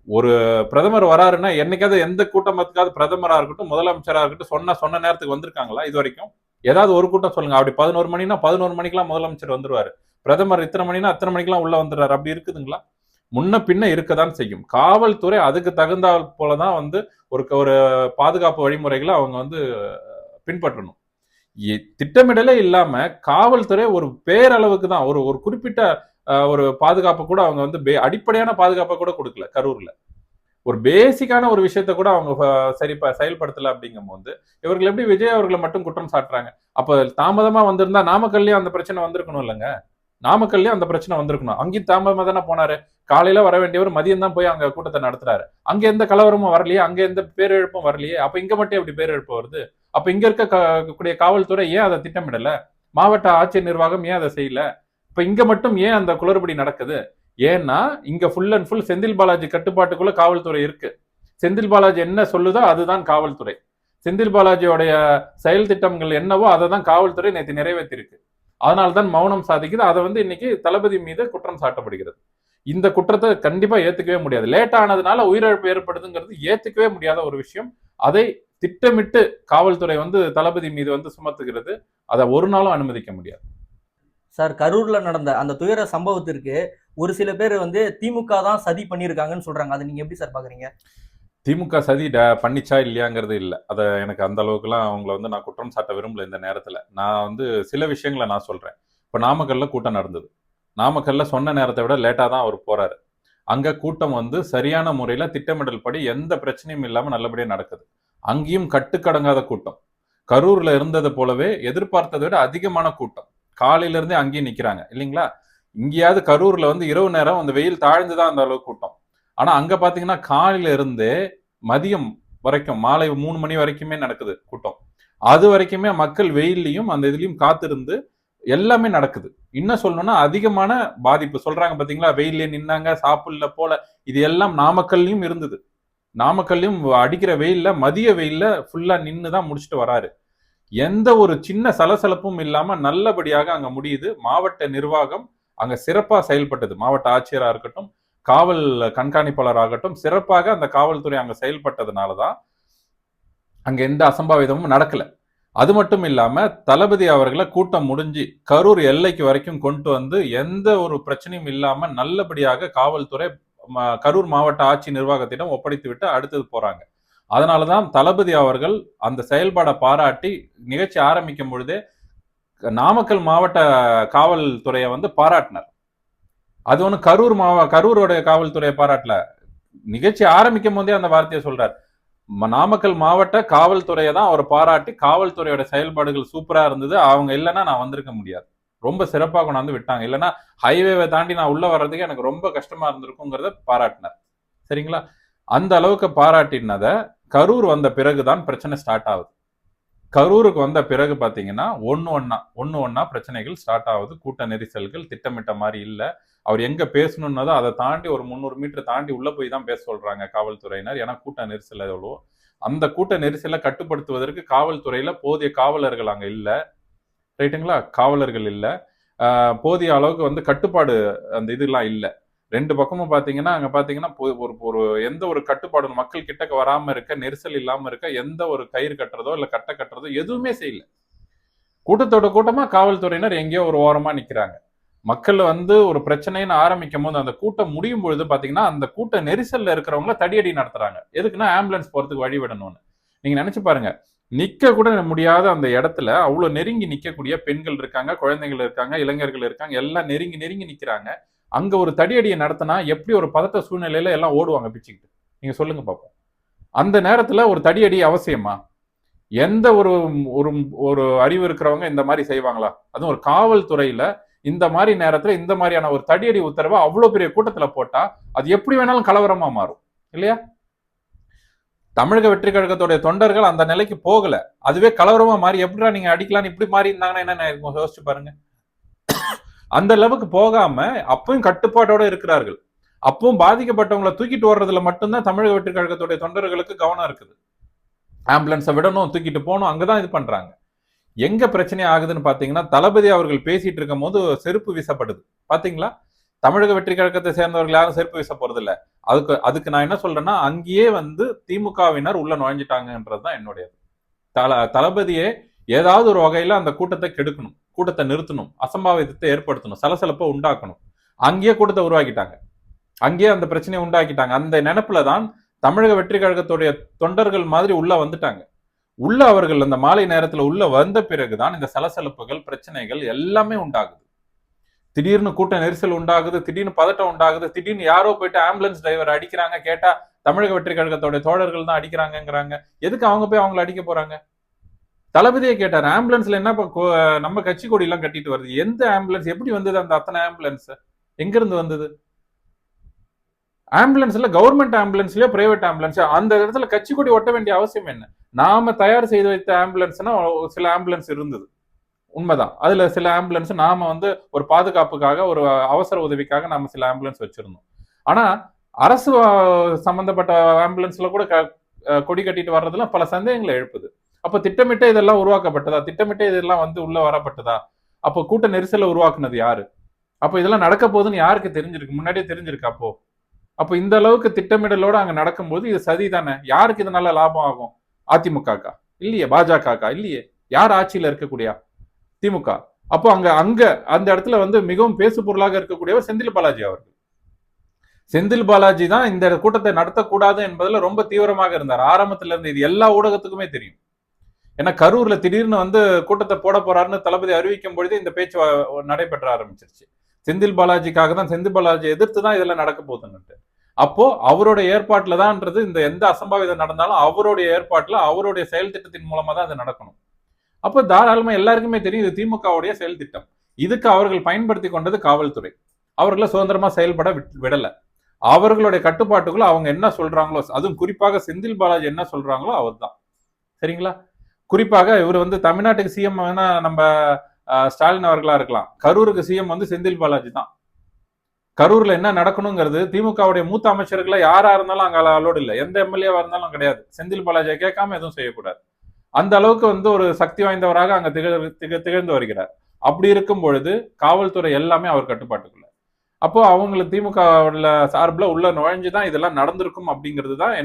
ஒரு பிரதமர் வராருன்னா என்னைக்காவது எந்த கூட்டத்துக்காவது பிரதமரா இருக்கட்டும் முதலமைச்சரா இருக்கட்டும் சொன்ன நேரத்துக்கு வந்திருக்காங்களா இது வரைக்கும்? ஏதாவது ஒரு கூட்டம் சொல்லுங்க. அப்படி 11 மணினா 11 மணிக்கெல்லாம் முதலமைச்சர் வந்துருவாரு, பிரதமர் இத்தனை மணினா அத்தனை மணிக்கெல்லாம் உள்ள வந்துடுறாரு, அப்படி இருக்குதுங்களா? முன்ன பின்ன இருக்கதான் செய்யும். காவல்துறை அதுக்கு தகுந்தால் போலதான் வந்து ஒரு பாதுகாப்பு வழிமுறைகளை அவங்க வந்து பின்பற்றணும். திட்டமிடலே இல்லாம காவல்துறை ஒரு பேரளவுக்கு தான் ஒரு குறிப்பிட்ட ஒரு பாதுகாப்பு கூட அவங்க வந்து அடிப்படையான பாதுகாப்பை கூட கொடுக்கல. கரூர்ல ஒரு பேசிக்கான ஒரு விஷயத்த கூட அவங்க செயல்படுத்தல. அப்படிங்கும் போது இவர்கள் எப்படி விஜய் அவர்களை மட்டும் குற்றம் சாட்டுறாங்க? அப்ப தாமதமா வந்திருந்தா நாமக்கல்லையும் அந்த பிரச்சனை வந்திருக்கணும் இல்லைங்க? நாமக்கல்லையும் அந்த பிரச்சனை வந்திருக்கணும். அங்கேயும் தாமதமா தானே போனாரு. காலையில வர வேண்டியவர் மதியம் தான் போய் அங்க கூட்டத்தை நடத்துறாரு. அங்க எந்த கலவரமும் வரலையே, அங்க எந்த பேரிழப்பும் வரலையே. அப்ப இங்க மட்டும் எப்படி பேரிழப்பு வருது? அப்ப இங்க இருக்கக்கூடிய காவல்துறை ஏன் அதை திட்டமிடல? மாவட்ட ஆட்சியர் நிர்வாகம் ஏன் அதை செய்யல? இப்ப இங்க மட்டும் ஏன் அந்த குளறுபடி நடக்குது? ஏன்னா இங்க full and full Senthil Balaji கட்டுப்பாட்டுக்குள்ள காவல்துறை இருக்கு. செந்தில் பாலாஜி என்ன சொல்லுதோ அதுதான் காவல்துறை. செந்தில் பாலாஜியோடைய செயல் திட்டங்கள் என்னவோ அதை தான் காவல்துறை நேற்று நிறைவேற்றிருக்கு. அதனால்தான் மௌனம் சாதிக்குது. அதை இன்னைக்கு தளபதி மீது குற்றம் சாட்டப்படுகிறது. இந்த குற்றத்தை கண்டிப்பா ஏத்துக்கவே முடியாது. லேட் ஆனதுனால உயிரிழப்பு ஏற்படுதுங்கிறது ஏத்துக்கவே முடியாத ஒரு விஷயம். அதை திட்டமிட்டு காவல்துறை தளபதி மீது சுமத்துகிறது. அதை ஒரு நாளும் அனுமதிக்க முடியாது. சார், கரூர்ல நடந்த அந்த துயர சம்பவத்திற்கு ஒரு சில பேர் திமுக தான் சதி பண்ணியிருக்காங்கன்னு சொல்றாங்க. அதை நீங்க எப்படி சார் பாக்குறீங்க? திமுக சதி பண்ணிச்சா இல்லையாங்கிறது இல்லை. அதை எனக்கு அந்த அளவுக்குலாம் அவங்கள நான் குற்றம் சாட்ட விரும்பல இந்த நேரத்தில். நான் சில விஷயங்களை நான் சொல்றேன். இப்போ நாமக்கல்ல கூட்டம் நடந்தது. நாமக்கல்ல சொன்ன நேரத்தை விட லேட்டாக தான் அவர் போறாரு. அங்க கூட்டம் சரியான முறையில் திட்டமிடல் படி எந்த பிரச்சனையும் இல்லாமல் நல்லபடியாக நடக்குது. அங்கேயும் கட்டுக்கடங்காத கூட்டம். கரூர்ல இருந்தது போலவே எதிர்பார்த்ததை விட அதிகமான கூட்டம். காலையில இருந்தே அங்கேயும் நிக்கிறாங்க இல்லைங்களா? இங்கேயாவது கரூர்ல இரவு நேரம் அந்த வெயில் தாழ்ந்துதான் அந்த அளவுக்கு கூட்டம். ஆனா அங்க பாத்தீங்கன்னா காலையில இருந்தே மதியம் வரைக்கும் மாலை 3 மணி வரைக்குமே நடக்குது கூட்டம். அது வரைக்குமே மக்கள் வெயிலையும் அந்த இதுலயும் காத்திருந்து எல்லாமே நடக்குது. இன்னும் சொல்லணும்னா அதிகமான பாதிப்பு சொல்றாங்க பாத்தீங்களா, வெயிலே நின்னாங்க, சாப்பிடல போல. இது எல்லாம் நாமக்கல்லையும் இருந்தது. நாமக்கல்லையும் அடிக்கிற வெயில்ல மதிய வெயில்ல ஃபுல்லா நின்று தான் முடிச்சுட்டு வராரு. எந்த ஒரு சின்ன சலசலப்பும் இல்லாம நல்லபடியாக அங்க முடியுது. மாவட்ட நிர்வாகம் அங்க சிறப்பா செயல்பட்டது. மாவட்ட ஆட்சியரா இருக்கட்டும், காவல் கண்காணிப்பாளர் ஆகட்டும், சிறப்பாக அந்த காவல்துறை அங்க செயல்பட்டதுனாலதான் அங்க எந்த அசம்பாவிதமும் நடக்கல. அது மட்டும் இல்லாம தளபதி அவர்களை கூட்டம் முடிஞ்சு கரூர் எல்லைக்கு வரைக்கும் கொண்டு எந்த ஒரு பிரச்சனையும் இல்லாம நல்லபடியாக காவல்துறை கரூர் மாவட்ட ஆட்சி நிர்வாகத்திடம் ஒப்படைத்து விட்டு அடுத்தது போறாங்க. அதனாலதான் தளபதி அவர்கள் அந்த செயல்பாடை பாராட்டி நிகழ்ச்சி ஆரம்பிக்கும் பொழுதே நாமக்கல் மாவட்ட காவல்துறையை பாராட்டினார். அது கரூரோட காவல்துறையை பாராட்டல. நிகழ்ச்சி ஆரம்பிக்கும் போதே அந்த வார்த்தையை சொல்றார். நாமக்கல் மாவட்ட காவல்துறையை தான் அவர் பாராட்டி, காவல்துறையோட செயல்பாடுகள் சூப்பரா இருந்தது, அவங்க இல்லைன்னா நான் வந்திருக்க முடியாது, ரொம்ப சிறப்பாக கொண்டாந்து விட்டாங்க, இல்லைன்னா ஹைவேவை தாண்டி நான் உள்ள வர்றதுக்கு எனக்கு ரொம்ப கஷ்டமா இருந்திருக்குங்கிறத பாராட்டினார். சரிங்களா? அந்த அளவுக்கு பாராட்டினதை கரூர் வந்த பிறகுதான் பிரச்சனை ஸ்டார்ட் ஆகுது. கரூருக்கு வந்த பிறகு பாத்தீங்கன்னா ஒன்னு ஒன்னா பிரச்சனைகள் ஸ்டார்ட் ஆகுது. கூட்ட நெரிசல்கள் திட்டமிட்ட மாதிரி இல்ல. அவர் எங்க பேசணும்னதோ அதை தாண்டி ஒரு 300 மீட்டர் தாண்டி உள்ள போய் தான் பேச சொல்றாங்க காவல்துறையினர். ஏன்னா கூட்ட நெரிசல் எவ்வளோ, அந்த கூட்ட நெரிசலை கட்டுப்படுத்துவதற்கு காவல்துறையில போதிய காவலர்கள் அங்க இல்ல. ரைட்டுங்களா? காவலர்கள் இல்ல. போதிய அளவுக்கு கட்டுப்பாடு அந்த இதெல்லாம் இல்ல. ரெண்டு பக்கமும் பாத்தீங்கன்னா அங்க பாத்தீங்கன்னா ஒரு எந்த ஒரு கட்டுப்பாடு மக்கள் கிட்டக்க வராம இருக்க, நெரிசல் இல்லாம இருக்க எந்த ஒரு கயிறு கட்டுறதோ இல்ல கட்டுறதோ எதுவுமே செய்யல. கூட்டத்தோட கூட்டமா காவல்துறையினர் எங்கேயோ ஒரு ஓரமா நிக்கிறாங்க. மக்கள் ஒரு பிரச்சனைன்னு ஆரம்பிக்கும் போது அந்த கூட்டம் முடியும் பொழுது பாத்தீங்கன்னா அந்த கூட்ட நெரிசல்ல இருக்கிறவங்கள தடியடி நடத்துறாங்க. எதுக்குன்னா ஆம்புலன்ஸ் போறதுக்கு வழி விடணும்னு. நீங்க நினைச்சு பாருங்க, நிக்க கூட முடியாத அந்த இடத்துல அவ்வளவு நெருங்கி நிக்கக்கூடிய பெண்கள் இருக்காங்க, குழந்தைகள் இருக்காங்க, இளைஞர்கள் இருக்காங்க, எல்லாம் நெருங்கி நெருங்கி நிக்கிறாங்க. அங்க ஒரு தடியடியை நடத்தினா எப்படி ஒரு பதட்ட சூழ்நிலையில எல்லாம் ஓடுவாங்க பிச்சுக்கிட்டு? நீங்க சொல்லுங்க பாப்போம். அந்த நேரத்துல ஒரு தடியடி அவசியமா? எந்த ஒரு ஒரு அறிவு இருக்கிறவங்க இந்த மாதிரி செய்வாங்களா? அதுவும் ஒரு காவல்துறையில இந்த மாதிரி நேரத்துல இந்த மாதிரியான ஒரு தடியடி உத்தரவை அவ்வளவு பெரிய கூட்டத்துல போட்டா அது எப்படி வேணாலும் கலவரமா மாறும் இல்லையா? தமிழக வெற்றி கழகத்துடைய தொண்டர்கள் அந்த நிலைக்கு போகல, அதுவே கலவரமா மாறி எப்படிடா நீங்க அடிக்கலான்னு இப்படி மாறி இருந்தாங்கன்னா என்ன யோசிச்சு பாருங்க. அந்த அளவுக்கு போகாம அப்பவும் கட்டுப்பாட்டோட இருக்கிறார்கள். அப்பவும் பாதிக்கப்பட்டவங்களை தூக்கிட்டு வர்றதுல மட்டும்தான் தமிழக வெற்றி கழகத்துடைய தொண்டர்களுக்கு கவனம் இருக்குது. ஆம்புலன்ஸை விடணும், தூக்கிட்டு போகணும், அங்கதான் இது பண்றாங்க. எங்க பிரச்சனை ஆகுதுன்னு பாத்தீங்கன்னா, தளபதி அவர்கள் பேசிட்டு இருக்கும் போது செருப்பு வீசப்படுது பாத்தீங்களா? தமிழக வெற்றி கழகத்தை சேர்ந்தவர்கள் யாரும் செருப்பு வீச போறது இல்ல. அதுக்கு நான் என்ன சொல்றேன்னா, அங்கேயே திமுகவினர் உள்ள நுழைஞ்சிட்டாங்கன்றதுதான் என்னுடைய. தளபதியே ஏதாவது ஒரு வகையில அந்த கூட்டத்தை கெடுக்கணும், கூட்டத்தை நிறுத்தணும், அசம்பாவிதத்தை ஏற்படுத்தணும், சலசலப்பை உண்டாக்கணும். அங்கேயே கூட்டத்தை உருவாக்கிட்டாங்க, அங்கேயே அந்த பிரச்சனையை உண்டாக்கிட்டாங்க. அந்த நினைப்புலதான் தமிழக வெற்றி கழகத்துடைய தொண்டர்கள் மாதிரி உள்ள வந்துட்டாங்க. உள்ள அவர்கள் அந்த மாலை நேரத்துல உள்ள வந்த பிறகுதான் இந்த சலசலப்புகள், பிரச்சனைகள் எல்லாமே உண்டாகுது. திடீர்னு கூட்ட நெரிசல் உண்டாகுது, திடீர்னு பதட்டம் உண்டாகுது, திடீர்னு யாரோ போயிட்டு ஆம்புலன்ஸ் டிரைவர் அடிக்கிறாங்க. கேட்டா தமிழக வெற்றி கழகத்தோட தோழர்கள் தான் அடிக்கிறாங்கிறாங்க. எதுக்கு அவங்க போய் அவங்களை அடிக்க போறாங்க? தளபதியே கேட்டார், ஆம்புலன்ஸ்ல என்ன நம்ம கட்சி கொடி எல்லாம் கட்டிட்டு வருது, எந்த ஆம்புலன்ஸ், எப்படி வந்தது அந்த அத்தனை ஆம்புலன்ஸ், எங்க இருந்து வந்தது? ஆம்புலன்ஸ்ல கவர்மெண்ட் ஆம்புலன்ஸ்லயோ பிரைவேட் ஆம்புலன்ஸ், அந்த இடத்துல கட்சி கொடி ஒட்ட வேண்டிய அவசியம் என்ன? நாம தயார் செய்து வைத்த ஆம்புலன்ஸ்னா சில ஆம்புலன்ஸ் இருந்தது, உண்மைதான். அதுல சில ஆம்புலன்ஸ் நாம வந்து ஒரு பாதுகாப்புக்காக, ஒரு அவசர உதவிக்காக நாம சில ஆம்புலன்ஸ் வச்சிருந்தோம். ஆனா அரசு சம்பந்தப்பட்ட ஆம்புலன்ஸ்ல கூட கொடி கட்டிட்டு வர்றதுல பல சந்தேகங்களை எழுப்புது. அப்ப திட்டமிட்டே இதெல்லாம் உருவாக்கப்பட்டதா? திட்டமிட்டே இதெல்லாம் வந்து உள்ள வரப்பட்டதா? அப்போ கூட்ட நெரிசலை உருவாக்குனது யாரு? அப்ப இதெல்லாம் நடக்க போகுதுன்னு யாருக்கு தெரிஞ்சிருக்கு? முன்னாடியே தெரிஞ்சிருக்கு அப்போ? அப்ப இந்த அளவுக்கு திட்டமிடலோட அங்க நடக்கும்போது இது சதி தானே. யாருக்கு இதனால லாபம் ஆகும்? அதிமுகக்கா? இல்லையே. பாஜகக்கா? இல்லையே. யார் ஆட்சியில இருக்கக்கூடிய? திமுக. அப்போ அங்க அங்க அந்த இடத்துல வந்து மிகவும் பேசு பொருளாக இருக்கக்கூடியவர் செந்தில் பாலாஜி அவர்கள். செந்தில் பாலாஜி தான் இந்த கூட்டத்தை நடத்தக்கூடாது என்பதுல ரொம்ப தீவிரமாக இருந்தார் ஆரம்பத்துல இருந்து. இது எல்லா ஊடகத்துக்குமே தெரியும். ஏன்னா கரூர்ல திடீர்னு வந்து கூட்டத்தை போட போறாருன்னு தளபதி அறிவிக்கும் பொழுது இந்த பேச்சு நடைபெற்ற ஆரம்பிச்சிருச்சு. செந்தில் பாலாஜிக்காக தான், செந்தில் பாலாஜி எதிர்த்து தான் இதெல்லாம் நடக்க போகுதுன்னு. அப்போ அவருடைய ஏற்பாட்டுல தான்ன்றது, இந்த எந்த அசம்பாவிதம் நடந்தாலும் அவருடைய ஏற்பாட்டுல, அவருடைய செயல் திட்டத்தின் மூலமா தான் அது நடக்கணும். அப்போ தாராளமா எல்லாருக்குமே தெரியும் இது திமுகவுடைய செயல் திட்டம். இதுக்கு அவர்கள் பயன்படுத்தி கொண்டது காவல்துறை. அவர்களை சுதந்திரமா செயல்பட விடல. அவர்களுடைய கட்டுப்பாட்டுக்குள்ள அவங்க என்ன சொல்றாங்களோ, அதுவும் குறிப்பாக செந்தில் பாலாஜி என்ன சொல்றாங்களோ அவர் தான். சரிங்களா? குறிப்பாக இவர் வந்து தமிழ்நாட்டுக்கு சிஎம் வேணா நம்ம ஸ்டாலின் அவர்களா இருக்கலாம். கரூருக்கு சிஎம் வந்து செந்தில் பாலாஜி தான். கரூர்ல என்ன நடக்கணுங்கிறது திமுகவுடைய மூத்த அமைச்சர்களை யாரா இருந்தாலும் அங்க அலோடு இல்லை. எந்த எம்எல்ஏவா இருந்தாலும் கிடையாது. செந்தில் பாலாஜியை கேட்காம எதுவும் செய்யக்கூடாது. அந்த அளவுக்கு வந்து ஒரு சக்தி வாய்ந்தவராக அங்க திகழ்ந்து வருகிறார். அப்படி இருக்கும் பொழுது காவல்துறை எல்லாமே அவர் கட்டுப்பாட்டுக்குள்ள. அப்போ அவங்களுக்கு திமுக சார்பில் உள்ள நுழைஞ்சுதான் இதெல்லாம் நடந்திருக்கும் அப்படிங்கிறது தான்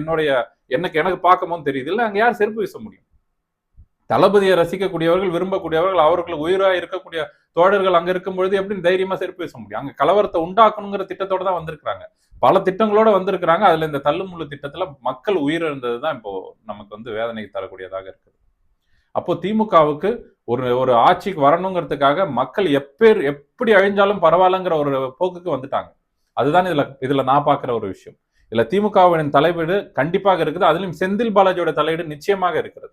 எனக்கு பார்க்கும்போது தெரியுது. இல்ல அங்க யார் செருப்பு வீச முடியும்? தளபதியை ரசிக்கக்கூடியவர்கள், விரும்பக்கூடியவர்கள், அவர்களுக்கு உயிராக இருக்கக்கூடிய தோழர்கள் அங்க இருக்கும் பொழுது எப்படி தைரியமா செருப்பு வீச முடியும்? அங்க கலவரத்தை உண்டாக்கணுங்கிற திட்டத்தோட தான் வந்திருக்கிறாங்க. பல திட்டங்களோட வந்திருக்கிறாங்க. அதுல இந்த தள்ளுமுள்ளு திட்டத்துல மக்கள் உயிரிழந்ததுதான் இப்போ நமக்கு வந்து வேதனை தரக்கூடியதாக இருக்குது. அப்போ திமுகவுக்கு ஒரு ஆட்சிக்கு வரணுங்கிறதுக்காக மக்கள் எப்படி அழிஞ்சாலும் பரவாயில்லங்கிற ஒரு போக்குக்கு வந்துட்டாங்க. அதுதான் இதுல நான் பாக்குற ஒரு விஷயம். இதுல திமுகவின் தலையீடு கண்டிப்பாக இருக்குது. அதுலயும் செந்தில் பாலாஜியோட தலையீடு நிச்சயமாக இருக்கிறது.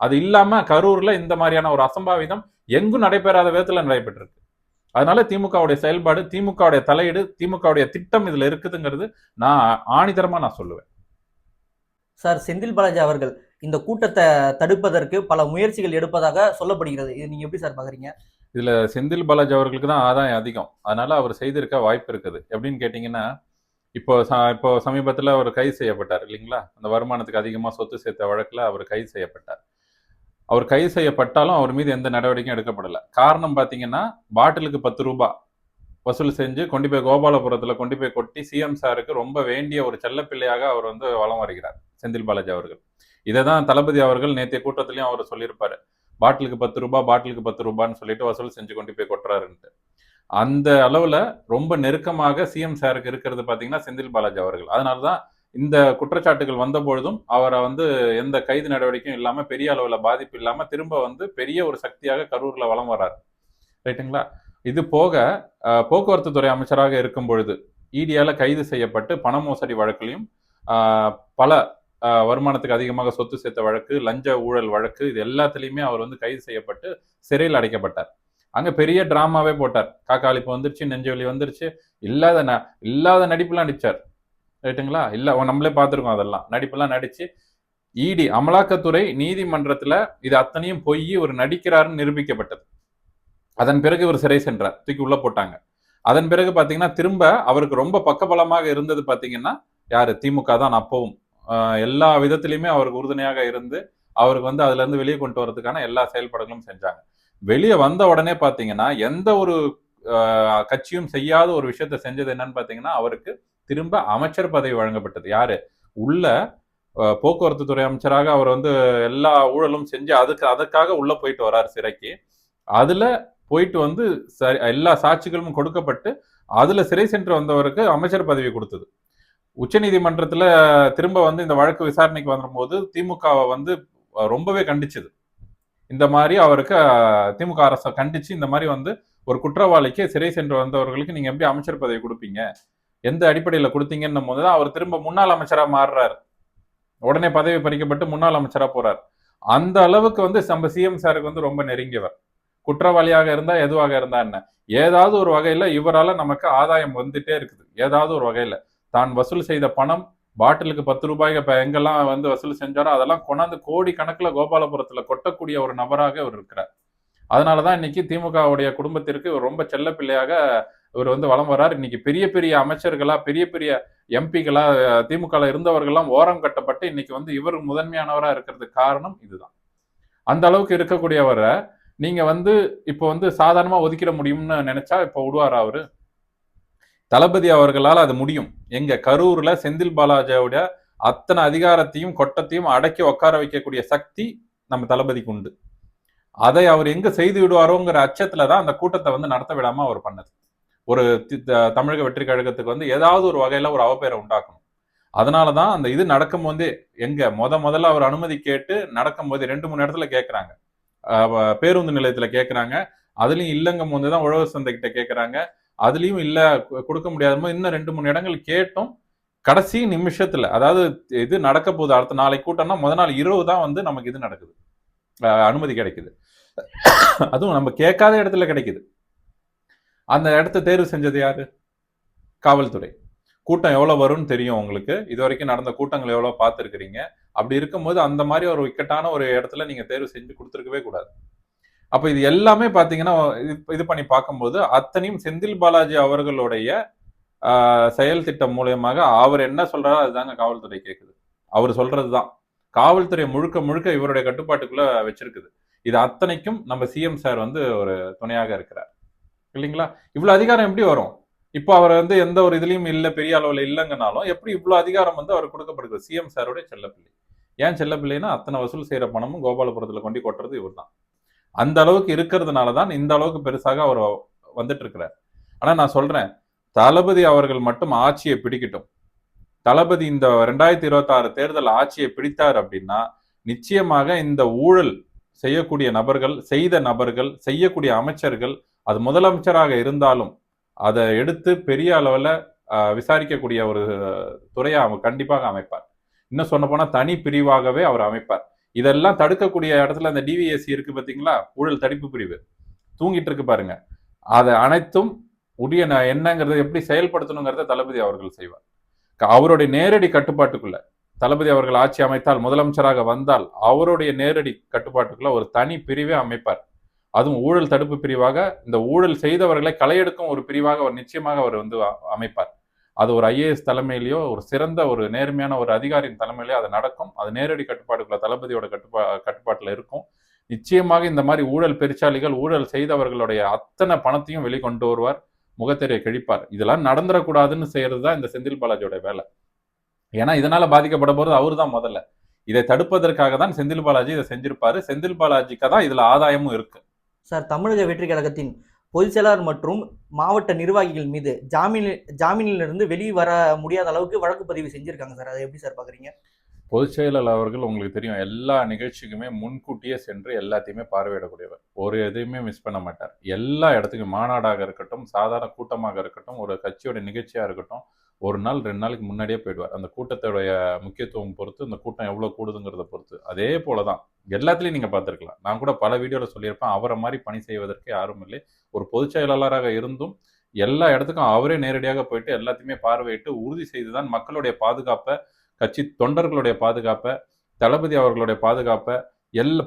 அது இல்லாம கரூர்ல இந்த மாதிரியான ஒரு அசம்பாவிதம் எங்கும் நடைபெறாத விதத்துல நடைபெற்றிருக்கு. அதனால திமுகவுடைய செயல்பாடு, திமுகவுடைய தலையீடு, திமுகவுடைய திட்டம் இதுல இருக்குதுங்கிறது நான் ஆணித்தரமா சொல்லுவேன். சார், செந்தில் பாலாஜி அவர்கள் இந்த கூட்டத்தை தடுப்பதற்கு பல முயற்சிகள் எடுப்பதாக சொல்லப்படுகிறது. இது நீங்க எப்படி சார் பாக்குறீங்க? இதுல செந்தில் பாலாஜி அவர்களுக்கு தான் ஆதாயம் அதிகம். அதனால அவர் செய்திருக்க வாய்ப்பு இருக்குது. எப்படின்னு கேட்டீங்கன்னா, இப்போ சமீபத்துல அவர் கைது செய்யப்பட்டார் இல்லைங்களா? அந்த வருமானத்துக்கு அதிகமா சொத்து சேர்த்த வழக்குல அவர் கைது செய்யப்பட்டார். அவர் கைது செய்யப்பட்டாலும் அவர் மீது எந்த நடவடிக்கையும் எடுக்கப்படல. காரணம் பாத்தீங்கன்னா, பாட்டிலுக்கு 10 ரூபாய் வசூல் செஞ்சு கொண்டு போய் கோபாலபுரத்துல கொண்டு போய் கொட்டி சிஎம் சாருக்கு ரொம்ப வேண்டிய ஒரு செல்லப்பிள்ளையாக அவர் வந்து வலம் வருகிறார் செந்தில் பாலாஜி அவர்கள். இதைதான் தளபதி அவர்கள் நேற்றைய கூட்டத்திலையும் அவர் சொல்லியிருப்பாரு. பாட்டிலுக்கு 10 ரூபாய், பாட்டிலுக்கு 10 ரூபான்னு சொல்லிட்டு வசூல் செஞ்சு கொண்டு போய் கொட்டுறாருன்ட்டு. அந்த அளவுல ரொம்ப நெருக்கமாக சிஎம் சாருக்கு இருக்கிறது பாத்தீங்கன்னா செந்தில் பாலாஜி அவர்கள். அதனாலதான் இந்த குற்றச்சாட்டுகள் வந்த பொழுதும் அவரை வந்து எந்த கைது நடவடிக்கையும் இல்லாம, பெரிய அளவுல பாதிப்பு இல்லாம திரும்ப வந்து பெரிய ஒரு சக்தியாக கரூர்ல வலம் வர்றாரு. ரைட்டுங்களா? இது போக போக்குவரத்து துறை அமைச்சராக இருக்கும் பொழுது இடியால கைது செய்யப்பட்டு பண மோசடி வழக்கிலையும், பல வருமானத்துக்கு அதிகமாக சொத்து சேர்த்த வழக்கு, லஞ்ச ஊழல் வழக்கு, இது எல்லாத்துலயுமே அவர் வந்து கைது செய்யப்பட்டு சிறையில் அடைக்கப்பட்டார். அங்க பெரிய டிராமாவே போட்டார். காக்காளிப்பு வந்துருச்சு, நெஞ்சவெளி வந்துருச்சு, இல்லாத நடிப்புலாம் நடிச்சார். ரைட்டுங்களா? இல்ல நம்மளே பார்த்திருக்கோம். அதெல்லாம் நடிப்பெல்லாம் நடிச்சு இடி அமலாக்கத்துறை நீதிமன்றத்துல இது அத்தனையும் பொய், ஒரு நடிக்கிறாருன்னு நிரூபிக்கப்பட்டது. அதன் பிறகு இவர் சிறை சென்றார், தூக்கி உள்ள போட்டாங்க. அதன் பிறகு பாத்தீங்கன்னா திரும்ப அவருக்கு ரொம்ப பக்கபலமாக இருந்தது பாத்தீங்கன்னா யாரு? திமுக தான். அப்பவும் எல்லா விதத்திலையுமே அவருக்கு உறுதுணையாக இருந்து அவருக்கு வந்து அதுல இருந்து வெளியே கொண்டு வரதுக்கான எல்லா செயல்பாடுகளும் செஞ்சாங்க. வெளியே வந்த உடனே பாத்தீங்கன்னா எந்த ஒரு கட்சியும் செய்யாத ஒரு விஷயத்த செஞ்சது என்னன்னு பாத்தீங்கன்னா, அவருக்கு திரும்ப அமைச்சர் பதவி வழங்கப்பட்டது. யாரு? உள்ள போக்குவரத்து துறை அமைச்சராக அவர் வந்து எல்லா ஊழலும் செஞ்சு அதுக்காக உள்ள போயிட்டு வர்றாரு சிறைக்கு. அதுல போயிட்டு வந்து எல்லா சாட்சிகளும் கொடுக்கப்பட்டு அதுல சிறை சென்று வந்தவருக்கு அமைச்சர் பதவி கொடுத்தது. உச்ச நீதிமன்றத்துல திரும்ப வந்து இந்த வழக்கு விசாரணைக்கு வரும்போது திமுகவை வந்து ரொம்பவே கண்டிச்சது. இந்த மாதிரி அவருக்கு திமுக அரசை கண்டிச்சு, இந்த மாதிரி வந்து ஒரு குற்றவாளிக்கு சிறை சென்று வந்தவர்களுக்கு நீங்க எப்படி அமைச்சர் பதவி கொடுப்பீங்க, எந்த அடிப்படையில கொடுத்தீங்கன்னும் போதுதான் அவர் திரும்ப முன்னாள் அமைச்சரா மாறுறாரு. உடனே பதவி பறிக்கப்பட்டு முன்னாள் அமைச்சரா போறார். அந்த அளவுக்கு வந்து நம்ம சிஎம் சாருக்கு வந்து ரொம்ப நெருங்கியவர். குற்றவாளியாக இருந்தா எதுவாக இருந்தா என்ன, ஏதாவது ஒரு வகையில இவரால நமக்கு ஆதாயம் வந்துட்டே இருக்குது. ஏதாவது ஒரு வகையில தான் வசூல் செய்த பணம் பாட்டிலுக்கு 10 ரூபாய்க்கு இப்ப எங்கெல்லாம் வந்து வசூல் செஞ்சாரோ அதெல்லாம் கொண்டாந்து கோடி கணக்குல கோபாலபுரத்துல கொட்டக்கூடிய ஒரு நபராக இவர் இருக்கிறார். அதனாலதான் இன்னைக்கு திமுகவுடைய குடும்பத்திற்கு இவர் ரொம்ப செல்ல பிள்ளையாக இவர் வந்து வலம் வர்றார். இன்னைக்கு பெரிய பெரிய அமைச்சர்களா, பெரிய பெரிய எம்பிக்களா, திமுக இருந்தவர்கள்லாம் ஓரம் கட்டப்பட்டு இன்னைக்கு வந்து இவர் முதன்மையானவரா இருக்கிறதுக்கு காரணம் இதுதான். அந்த அளவுக்கு இருக்கக்கூடியவரை நீங்க வந்து இப்போ வந்து சாதாரணமா ஒதுக்கிட முடியும்னு நினைச்சா இப்ப விடுவாரா அவரு? தளபதி அவர்களால் அது முடியும். எங்க கரூர்ல செந்தில் பாலாஜியோட அத்தனை அதிகாரத்தையும் கொட்டத்தையும் அடக்கி உட்கார வைக்கக்கூடிய சக்தி நம்ம தளபதிக்கு உண்டு. அதை அவர் எங்க செய்து விடுவாரோங்கிற அச்சத்துலதான் அந்த கூட்டத்தை வந்து நடத்த விடாம அவர் பண்ணது. ஒரு தமிழக வெற்றி கழகத்துக்கு வந்து ஏதாவது ஒரு வகையில ஒரு அவப்பெயரை உண்டாக்கணும். அதனாலதான் அந்த இது நடக்கும் போதே எங்க முதல்ல அவர் அனுமதி கேட்டு நடக்கும் போது 2-3 இடத்துல கேட்கிறாங்க. பேருந்து நிலையத்துல கேட்கிறாங்க. அதுலயும் இல்லங்கும் போதுதான் உழவர் சந்தை கிட்ட கேட்கிறாங்க. அதுலயும் இல்ல கொடுக்க முடியாத இன்னும் 2-3 இடங்கள் கேட்டும் கடைசி நிமிஷத்துல, அதாவது இது நடக்க போகுது அடுத்த நாளைக்கு கூட்டம்னா முதல் நாள் இரவு தான் வந்து நமக்கு இது நடக்குது, அனுமதி கிடைக்குது. அதுவும் நம்ம கேட்காத இடத்துல கிடைக்குது. அந்த இடத்த தேர்வு செஞ்சது யாரு? காவல்துறை. கூட்டம் எவ்வளவு வரும்னு தெரியும் உங்களுக்கு. இது வரைக்கும் நடந்த கூட்டங்கள் எவ்வளவு பார்த்துருக்கிறீங்க. அப்படி இருக்கும்போது அந்த மாதிரி ஒரு இக்கட்டான ஒரு இடத்துல நீங்க தேர்வு செஞ்சு கொடுத்துருக்கவே கூடாது. அப்ப இது எல்லாமே பாத்தீங்கன்னா இது பண்ணி பார்க்கும்போது அத்தனையும் செந்தில் பாலாஜி அவர்களுடைய செயல் திட்டம் மூலியமாக அவர் என்ன சொல்றாரோ அதுதாங்க காவல்துறை கேட்குது. அவர் சொல்றதுதான் காவல்துறை முழுக்க முழுக்க இவருடைய கட்டுப்பாட்டுக்குள்ள வச்சிருக்குது. இது அத்தனைக்கும் நம்ம சிஎம் சார் வந்து ஒரு துணையாக இருக்கிறார் இல்லைங்களா? இவ்வளவு அதிகாரம் எப்படி வரும்? இப்போ அவர் வந்து எந்த ஒரு இதுலயும் இல்ல, பெரிய அளவுல இல்லைங்கனாலும் எப்படி இவ்வளவு அதிகாரம் வந்து அவர் கொடுக்கப்படுது? சிஎம் சாரோட செல்லப்பிள்ளை. ஏன் செல்லப்பிள்ளைன்னா அத்தனை வசூல் செய்யற பணமும் கோபாலபுரத்துல கொண்டு கொட்டுறது இவர் தான். அந்த அளவுக்கு இருக்கிறதுனாலதான் இந்த அளவுக்கு பெருசாக அவர் வந்துட்டு இருக்கிறார். ஆனா நான் சொல்றேன், தளபதி அவர்கள் மட்டும் ஆட்சியை பிடிக்கட்டும். தளபதி இந்த 2026 தேர்தல் ஆட்சியை பிடித்தார் அப்படின்னா நிச்சயமாக இந்த ஊழல் செய்யக்கூடிய நபர்கள், செய்த நபர்கள், செய்யக்கூடிய அமைச்சர்கள், அது முதலமைச்சராக இருந்தாலும் அதை எடுத்து பெரிய அளவுல விசாரிக்கக்கூடிய ஒரு துறையை அவர் கண்டிப்பாக அமைப்பார். இன்னும் சொல்ல போனா தனி பிரிவாகவே அவர் அமைப்பார். இதெல்லாம் தடுக்கக்கூடிய இடத்துல அந்த டிவிஎஸ்சி இருக்கு பாத்தீங்களா, ஊழல் தடுப்பு பிரிவு தூங்கிட்டு இருக்கு பாருங்க. அதை அனைத்தும் உரிய என்னங்கிறத எப்படி செயல்படுத்தணுங்கிறத தளபதி அவர்கள் செய்வார். அவருடைய நேரடி கட்டுப்பாட்டுக்குள்ள தளபதி அவர்கள் ஆட்சி அமைத்தால், முதலமைச்சராக வந்தால் அவருடைய நேரடி கட்டுப்பாட்டுக்குள்ள ஒரு தனி பிரிவே அமைப்பார். அதுவும் ஊழல் தடுப்பு பிரிவாக இந்த ஊழல் செய்தவர்களை களையெடுக்கும் ஒரு பிரிவாக அவர் நிச்சயமாக அவர் வந்து அமைப்பார். அது ஒரு ஐஏஎஸ் தலைமையிலேயோ ஒரு சிறந்த ஒரு நேர்மையான ஒரு அதிகாரியின் தலைமையிலேயோ அது நடக்கும். அது நேரடி கட்டுப்பாட்டுக்குள்ள தளபதியோட கட்டுப்பாட்டுல இருக்கும். நிச்சயமாக இந்த மாதிரி ஊழல் பெருச்சாளிகள், ஊழல் செய்தவர்களுடைய அத்தனை பணத்தையும் வெளிக்கொண்டு வருவார், முகத்திரையை கிழிப்பார். இதெல்லாம் நடந்துடக்கூடாதுன்னு செய்யறதுதான் இந்த செந்தில் பாலாஜியோட வேலை. ஏன்னா இதனால பாதிக்கப்பட போறது அவரு தான் முதல்ல. இதை தடுப்பதற்காக தான் செந்தில் பாலாஜி இதை செஞ்சிருப்பாரு. செந்தில் பாலாஜிக்கு தான் இதுல ஆதாயமும் இருக்கு. சார், தமிழக வெற்றி கழகத்தின் பொதுச் செயலாளர் மற்றும் மாவட்ட நிர்வாகிகள் மீது ஜாமீனிலிருந்து வெளியே வர முடியாத அளவுக்கு வழக்கு பதிவு செஞ்சிருக்காங்க சார். அதை எப்படி சார் பாக்குறீங்க? பொதுச் செயலாளர் அவர்கள் உங்களுக்கு தெரியும், எல்லா நிகழ்ச்சிக்குமே முன்கூட்டியே சென்று எல்லாத்தையுமே பார்வையிடக்கூடியவர். ஒரு எதையுமே மிஸ் பண்ண மாட்டார். எல்லா இடத்துக்கும், மாநாடாக இருக்கட்டும், சாதாரண கூட்டமாக இருக்கட்டும், ஒரு கட்சியோட நிகழ்ச்சியா இருக்கட்டும், 1 நாள் 2 நாளைக்கு முன்னாடியே போயிடுவார். அந்த கூட்டத்தோடைய முக்கியத்துவம் பொறுத்து, அந்த கூட்டம் எவ்வளவு கூடுதுங்கிறத பொறுத்து. அதே போலதான் எல்லாத்துலயும் நீங்க பார்த்திருக்கலாம். நான் கூட பல வீடியோல சொல்லியிருப்பேன், அவரை மாதிரி பணி செய்வதற்கு யாரும் இல்லை. ஒரு பொதுச் செயலாளராக இருந்தும் எல்லா இடத்துக்கும் அவரே நேரடியாக போயிட்டு எல்லாத்தையுமே பார்வையிட்டு உறுதி செய்துதான் மக்களுடைய பாதுகாப்பை, கட்சி தொண்டர்களுடைய பாதுகாப்பை, தளபதி அவர்களுடைய பாதுகாப்பை,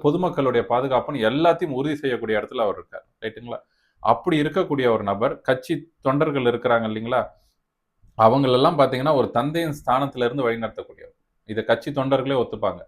பொதுமக்களுடைய பாதுகாப்புன்னு எல்லாத்தையும் உறுதி செய்யக்கூடிய இடத்துல அவர் இருக்கார். ரைட்டுங்களா? அப்படி இருக்கக்கூடிய ஒரு நபர், கட்சி தொண்டர்கள் இருக்கிறாங்க இல்லைங்களா, அவங்களெல்லாம் பாத்தீங்கன்னா ஒரு தந்தையின் ஸ்தானத்துல இருந்து வழிநடத்தக்கூடியவர். இதை கட்சி தொண்டர்களே ஒத்துப்பாங்க.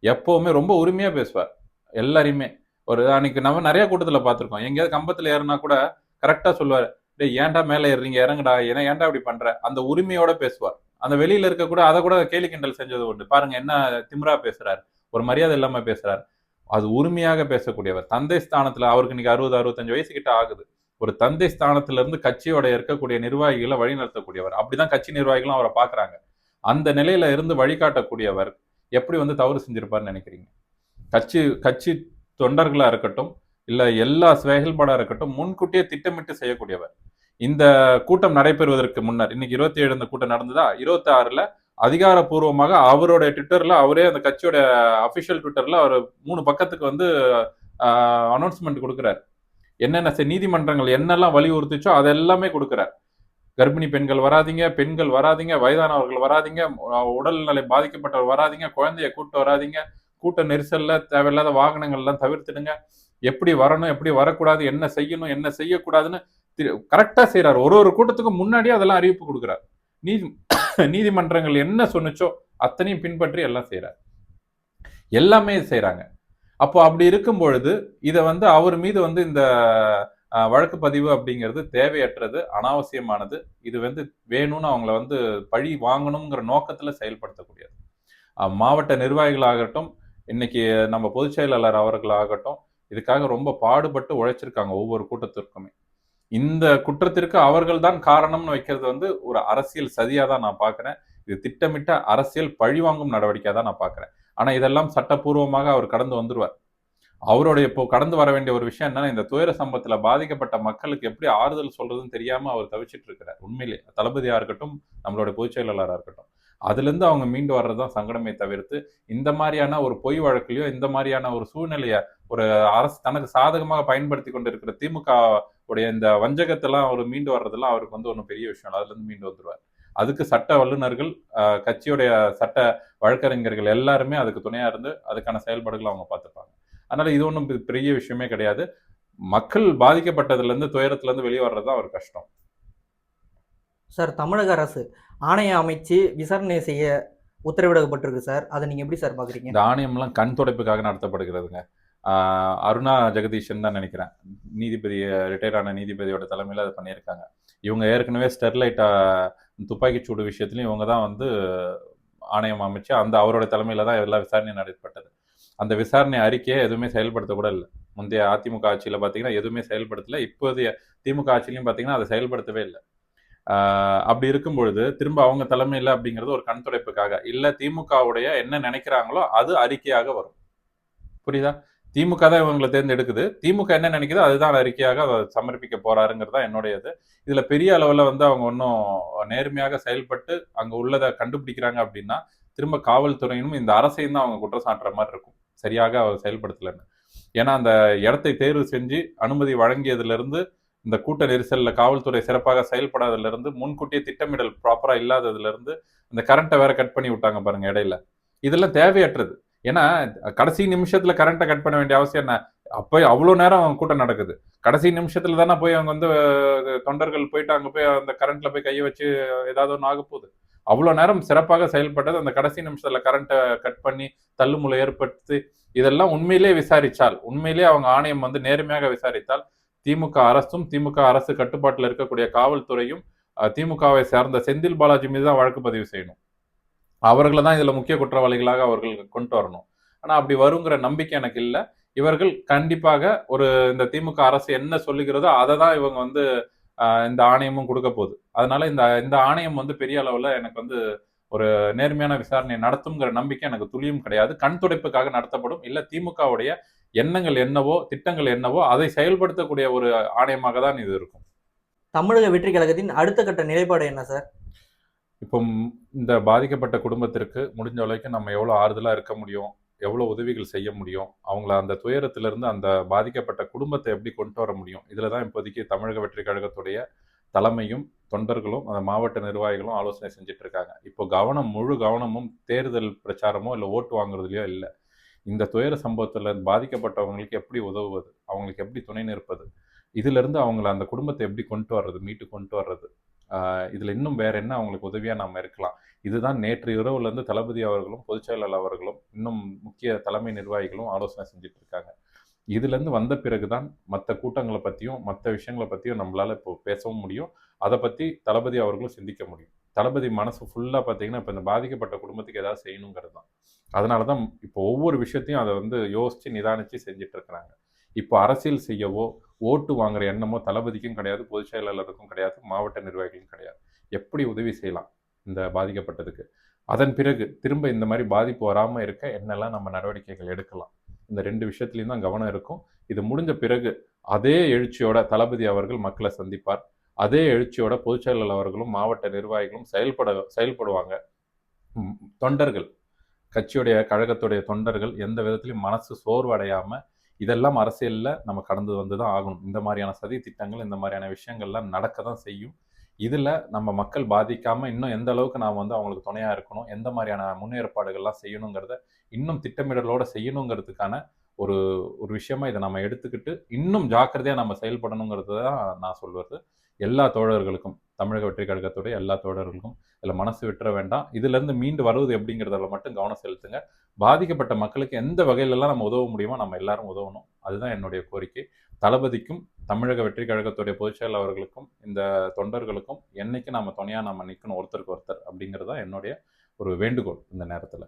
எப்பவுமே ரொம்ப உரிமையா பேசுவார் எல்லாரையுமே. ஒரு அன்னைக்கு நம்ம நிறைய கூட்டத்துல பார்த்திருக்கோம். எங்கேயாவது கம்பத்துல ஏறினா கூட கரெக்டா சொல்லுவாரு, டேய் ஏன்டா மேல ஏறுறீங்க, இறங்குடா, ஏன்டா இப்படி பண்ற, அந்த உரிமையோட பேசுவார். அந்த வெளியில இருக்க கூட அதை கூட கேலி கிண்டல் செஞ்சது உண்டு. பாருங்க என்ன திமிரா பேசுறாரு, ஒரு மரியாதை இல்லாம பேசுறாரு. அது உரிமையாக பேசக்கூடியவர். தந்தை ஸ்தானத்துல, அவருக்கு இன்னைக்கு 60-65 வயசு கிட்ட ஆகுது. ஒரு தந்தை ஸ்தானத்துல இருந்து கட்சியோட இருக்கக்கூடிய நிர்வாகிகளை வழிநடத்தக்கூடியவர். அப்படிதான் கட்சி நிர்வாகிகளும் அவரை பாக்குறாங்க. அந்த நிலையில இருந்து வழிகாட்டக்கூடியவர் எப்படி வந்து தவறு செஞ்சிருப்பாருன்னு நினைக்கிறீங்க? கட்சி தொண்டர்களா இருக்கட்டும், இல்ல எல்லா செயல்பாடா இருக்கட்டும், முன்கூட்டியே திட்டமிட்டு செய்யக்கூடியவர். இந்த கூட்டம் நடைபெறுவதற்கு முன்னர், இன்னைக்கு 27 இந்த கூட்டம் நடந்ததா, 26ல அதிகாரப்பூர்வமாக அவருடைய ட்விட்டர்ல அவரே அந்த கட்சியோட அபிஷியல் ட்விட்டர்ல அவர் 3 பக்கத்துக்கு வந்து அனௌன்ஸ்மெண்ட் கொடுக்குறாரு. என்னென்ன நீதிமன்றங்கள் என்னெல்லாம் வலியுறுத்துச்சோ அதெல்லாமே கொடுக்குறாரு. கர்ப்பிணி பெண்கள் வராதீங்க, பெண்கள் வராதீங்க, வயதானவர்கள் வராதீங்க, உடல்நிலை பாதிக்கப்பட்டவர் வராதீங்க, குழந்தைய கூட்டு வராதீங்க, கூட்ட நெரிசல்ல தேவையில்லாத வாகனங்கள்லாம் தவிர்த்துடுங்க, எப்படி வரணும், எப்படி வரக்கூடாது, என்ன செய்யணும், என்ன செய்யக்கூடாதுன்னு கரெக்டா செய்யறாரு. ஒரு ஒரு கூட்டத்துக்கும் முன்னாடியே அதெல்லாம் அறிவிப்பு கொடுக்குறாரு. நீதி நீதிமன்றங்கள் என்ன சொன்னுச்சோ அத்தனையும் பின்பற்றி எல்லாம் செய்யறாரு. எல்லாமே செய்யறாங்க. அப்போ அப்படி இருக்கும் பொழுது இதை வந்து அவர் மீது வந்து இந்த வழக்கு பதிவு அப்படிங்கிறது தேவையற்றது, அனாவசியமானது. இது வந்து வேணும்னு அவங்கள வந்து பழி வாங்கணுங்கிற நோக்கத்துல செயல்படுத்தக்கூடியது. மாவட்ட நிர்வாகிகளாகட்டும், இன்னைக்கு நம்ம பொதுச் செயலாளர் அவர்களாகட்டும், இதுக்காக ரொம்ப பாடுபட்டு உழைச்சிருக்காங்க ஒவ்வொரு கூட்டத்திற்குமே. இந்த குற்றத்திற்கு அவர்கள் தான் காரணம்னு வைக்கிறது வந்து ஒரு அரசியல் சதியா தான் நான் பார்க்கிறேன். இது திட்டமிட்ட அரசியல் பழிவாங்கும் நடவடிக்கையா தான் நான் பார்க்கிறேன். ஆனா இதெல்லாம் சட்டப்பூர்வமாக அவர் கடந்து வந்துருவார். அவருடைய இப்போ கடந்து வர வேண்டிய ஒரு விஷயம் என்னன்னா, இந்த துயர சம்பவத்துல பாதிக்கப்பட்ட மக்களுக்கு எப்படி ஆறுதல் சொல்றதுன்னு தெரியாம அவர் தவிச்சிட்டு இருக்கிறார். உண்மையிலே தளபதியா இருக்கட்டும், நம்மளுடைய பொதுச் செயலாளரா இருக்கட்டும். அதுல இருந்து அவங்க மீண்டு வர்றதுதான் சங்கடமே தவிர்த்து, இந்த மாதிரியான ஒரு பொய் வழக்குலயோ, இந்த மாதிரியான ஒரு சூழ்நிலைய ஒரு அரசு தனக்கு சாதகமாக பயன்படுத்தி கொண்டிருக்கிற திமுக உடைய இந்த வஞ்சகத்தெல்லாம் அவர் மீண்டு வர்றதெல்லாம் அவருக்கு வந்து ஒன்றும் பெரிய விஷயம் இல்லை. அதுல இருந்து மீண்டு வந்துருவார். அதுக்கு சட்ட வல்லுநர்கள், கட்சியுடைய சட்ட வழக்கறிஞர்கள் எல்லாருமே அதுக்கு துணையா இருந்து அதுக்கான செயல்பாடுகளை அவங்க பார்த்துப்பாங்க. அதனால இது ஒன்றும் பெரிய விஷயமே கிடையாது. மக்கள் பாதிக்கப்பட்டதுல இருந்து துயரத்துல இருந்து வெளியே வர்றதுதான் ஒரு கஷ்டம். சார், தமிழக அரசு ஆணையம் அமைச்சு விசாரணை செய்ய உத்தரவிடப்பட்டிருக்கு சார். அதை நீங்க எப்படி சார் பாக்குறீங்க? இந்த ஆணையம்லாம் கண் துடைப்புக்காக நடத்தப்படுகிறதுங்க. அருணா ஜெகதீஷன் தான் நினைக்கிறேன், நீதிபதி, ரிட்டையர் ஆன நீதிபதியோட தலைமையில் அதை பண்ணியிருக்காங்க. இவங்க ஏற்கனவே ஸ்டெர்லைட் துப்பாக்கிச்சூடு விஷயத்துலையும் இவங்க தான் வந்து ஆணையம் அமைச்சு அந்த அவரோட தலைமையில தான் எல்லா விசாரணையும் நடைபெற்றது. அந்த விசாரணை அறிக்கையை எதுவுமே செயல்படுத்த கூட இல்லை. முந்தைய அதிமுக ஆட்சியில பார்த்தீங்கன்னா எதுவுமே செயல்படுத்தல. இப்போதைய திமுக ஆட்சியிலையும் பார்த்தீங்கன்னா அதை செயல்படுத்தவே இல்லை. அப்படி இருக்கும் பொழுது திரும்ப அவங்க தலைமையில் அப்படிங்கிறது ஒரு கண் துடைப்புக்காக இல்லை, திமுகவுடைய என்ன நினைக்கிறாங்களோ அது அறிக்கையாக வரும். புரியுதா? திமுக தான் இவங்களை தேர்ந்தெடுக்குது. திமுக என்ன நினைக்குதோ அதுதான் அறிக்கையாக சமர்ப்பிக்க போறாருங்கிறது தான் என்னுடைய இது. இதுல பெரிய அளவுல வந்து அவங்க ஒன்றும் நேர்மையாக செயல்பட்டு அங்க உள்ளதை கண்டுபிடிக்கிறாங்க அப்படின்னா திரும்ப காவல்துறையினும் இந்த அரசையும் தான் அவங்க குற்றம் சாட்டுற மாதிரி இருக்கும், சரியாக அவர் செயல்படுத்தலைன்னு. ஏன்னா அந்த இடத்தை தேர்வு செஞ்சு அனுமதி வழங்கியதுல இருந்து, இந்த கூட்ட நெரிசல்ல காவல்துறை சிறப்பாக செயல்படாததுல இருந்து, முன்கூட்டியே திட்டமிடல் ப்ராப்பரா இல்லாததுல இருந்து, இந்த கரண்ட்டை வேற கட் பண்ணி விட்டாங்க பாருங்க இடையில. இதெல்லாம் தேவையற்றது. ஏன்னா கடைசி நிமிஷத்துல கரண்ட்டை கட் பண்ண வேண்டிய அவசியம் என்ன? அப்போ அவ்வளோ நேரம் கூட்டம் நடக்குது. கடைசி நிமிஷத்துல தானே போய் அவங்க வந்து தொண்டர்கள் போயிட்டு அங்க போய் அந்த கரண்ட்ல போய் கையை வச்சு ஏதாவது ஒன்று ஆக போகுது. அவ்வளோ நேரம் சிறப்பாக செயல்பட்டது அந்த கடைசி நிமிஷத்துல கரண்ட்டை கட் பண்ணி தள்ளுமுறை ஏற்படுத்தி இதெல்லாம் உண்மையிலே விசாரிச்சால், உண்மையிலே அவங்க ஆணையம் வந்து நேர்மையாக விசாரித்தால், திமுக அரசும் திமுக அரசு கட்டுப்பாட்டில் இருக்கக்கூடிய காவல்துறையும் திமுகவை சார்ந்த செந்தில் பாலாஜி மீது தான் வழக்கு பதிவு செய்யணும். அவர்களை தான் இதுல முக்கிய குற்றவாளிகளாக அவர்கள் கொண்டு வரணும். ஆனா அப்படி வருங்கிற நம்பிக்கை எனக்கு இல்லை. இவர்கள் கண்டிப்பாக ஒரு இந்த திமுக அரசு என்ன சொல்லுகிறதோ அதை தான் இவங்க வந்து இந்த ஆணையமும் கொடுக்க போகுது. அதனால இந்த இந்த ஆணையம் வந்து பெரிய அளவுல எனக்கு வந்து ஒரு நேர்மையான விசாரணை நடத்துங்கிற நம்பிக்கை எனக்கு துளியும் கிடையாது. கண் துடைப்புக்காக நடத்தப்படும், இல்ல திமுகவுடைய எண்ணங்கள் என்னவோ, திட்டங்கள் என்னவோ அதை செயல்படுத்தக்கூடிய ஒரு ஆணையமாக தான் இது இருக்கும். தமிழக வெற்றி கழகத்தின் அடுத்த கட்ட நிலைப்பாடு என்ன சார்? இப்போ இந்த பாதிக்கப்பட்ட குடும்பத்திற்கு முடிஞ்ச அளவுக்கு நம்ம எவ்வளவு ஆறுதலா இருக்க முடியும், எவ்வளவு உதவிகள் செய்ய முடியும், அவங்கள அந்த துயரத்திலிருந்து அந்த பாதிக்கப்பட்ட குடும்பத்தை எப்படி கொண்டு வர முடியும், இதுலதான் இப்போதைக்கு தமிழக வெற்றி கழகத்துடைய தலைமையும் தொண்டர்களும் அந்த மாவட்ட நிர்வாகிகளும் ஆலோசனை செஞ்சுட்டு இருக்காங்க. இப்போ முழு கவனமும் தேர்தல் பிரச்சாரமோ இல்லை ஓட்டு வாங்குறதுலையோ இல்லை. இந்த துயர சம்பவத்துல பாதிக்கப்பட்டவங்களுக்கு எப்படி உதவுவது, அவங்களுக்கு எப்படி துணை நிற்பது, இதுல இருந்து அவங்கள அந்த குடும்பத்தை எப்படி கொண்டு வர்றது, மீட்டு கொண்டு வர்றது, இதுல இன்னும் வேற என்ன அவங்களுக்கு உதவியா நாம இருக்கலாம். இதுதான் நேற்று இரவுல இருந்து தளபதி அவர்களும் பொதுச் செயலாளர் அவர்களும் இன்னும் முக்கிய தலைமை நிர்வாகிகளும் ஆலோசனை செஞ்சுட்டு இருக்காங்க. இதுல இருந்து வந்த பிறகுதான் மற்ற கூட்டங்களை பத்தியும் மற்ற விஷயங்களை பத்தியும் நம்மளால இப்போ பேசவும் முடியும். அதை பத்தி தளபதி அவர்களும் சிந்திக்க முடியும். தளபதி மனசு ஃபுல்லா பாத்தீங்கன்னா இப்ப இந்த பாதிக்கப்பட்ட குடும்பத்துக்கு ஏதாவது செய்யணுங்கிறது தான். அதனாலதான் இப்போ ஒவ்வொரு விஷயத்தையும் அதை வந்து யோசிச்சு நிதானிச்சு செஞ்சுட்டு இருக்கிறாங்க. இப்போ அரசியல் செய்யவோ ஓட்டு வாங்குற எண்ணமோ தளபதிக்கும் கிடையாது, பொதுச் செயலாளருக்கும் கிடையாது, மாவட்ட நிர்வாகிகளுக்கும் கிடையாது. எப்படி உதவி செய்யலாம் இந்த பாதிக்கப்பட்டதுக்கு, அதன் பிறகு திரும்ப இந்த மாதிரி பாதிப்பு வராம இருக்க என்னெல்லாம் நம்ம நடவடிக்கைகள் எடுக்கலாம், இந்த 2 விஷயத்துலையும் தான் கவனம் இருக்கும். இது முடிஞ்ச பிறகு அதே எழுச்சியோட தளபதி அவர்கள் மக்களை சந்திப்பார். அதே எழுச்சியோட பொதுச் செயலாளர் அவர்களும் மாவட்ட நிர்வாகிகளும் செயல்படுவாங்க. தொண்டர்கள், கட்சியுடைய கழகத்துடைய தொண்டர்கள் எந்த விதத்திலும் மனசு சோர்வடையாம, இதெல்லாம் அரசியல்ல நம்ம கடந்து வந்து தான் ஆகணும். இந்த மாரியான சதி திட்டங்கள், இந்த மாரியான விஷயங்கள்லாம் நடக்க தான் செய்யும். இதுல நம்ம மக்கள் பாதிக்காம இன்னும் எந்த அளவுக்கு நாம வந்து அவங்களுக்கு துணையா இருக்கணும், எந்த மாரியான முன்னேற்பாடுகள்லாம் செய்யணுங்கிறத, இன்னும் திட்டமிடலோட செய்யணுங்கிறதுக்கான ஒரு ஒரு விஷயமா இத நம்ம எடுத்துக்கிட்டு, இன்னும் ஜாக்கிரதையா நம்ம செயல்படணுங்கிறது தான் நான் சொல்வது. எல்லா தோழர்களுக்கும், தமிழக வெற்றி கழகத்துடைய எல்லா தோழர்களுக்கும் இதுல மனசு விட்டுற வேண்டாம். இதிலிருந்து மீண்டு வருவது எப்படிங்கிறதுல மட்டும் கவனம் செலுத்துங்க. பாதிக்கப்பட்ட மக்களுக்கு எந்த வகையிலலாம் நம்ம உதவ முடியுமோ நம்ம எல்லாரும் உதவணும். அதுதான் என்னுடைய கோரிக்கை. தளபதிக்கும், தமிழக வெற்றி கழகத்துடைய பொதுச் செயலாளர் அவர்களுக்கும், இந்த தொண்டர்களுக்கும் என்னைக்கும் நாம துணையா நாம நிக்கணும் ஒருத்தருக்கு ஒருத்தர் அப்படிங்கிறது தான் என்னுடைய ஒரு வேண்டுகோள் இந்த நேரத்துல.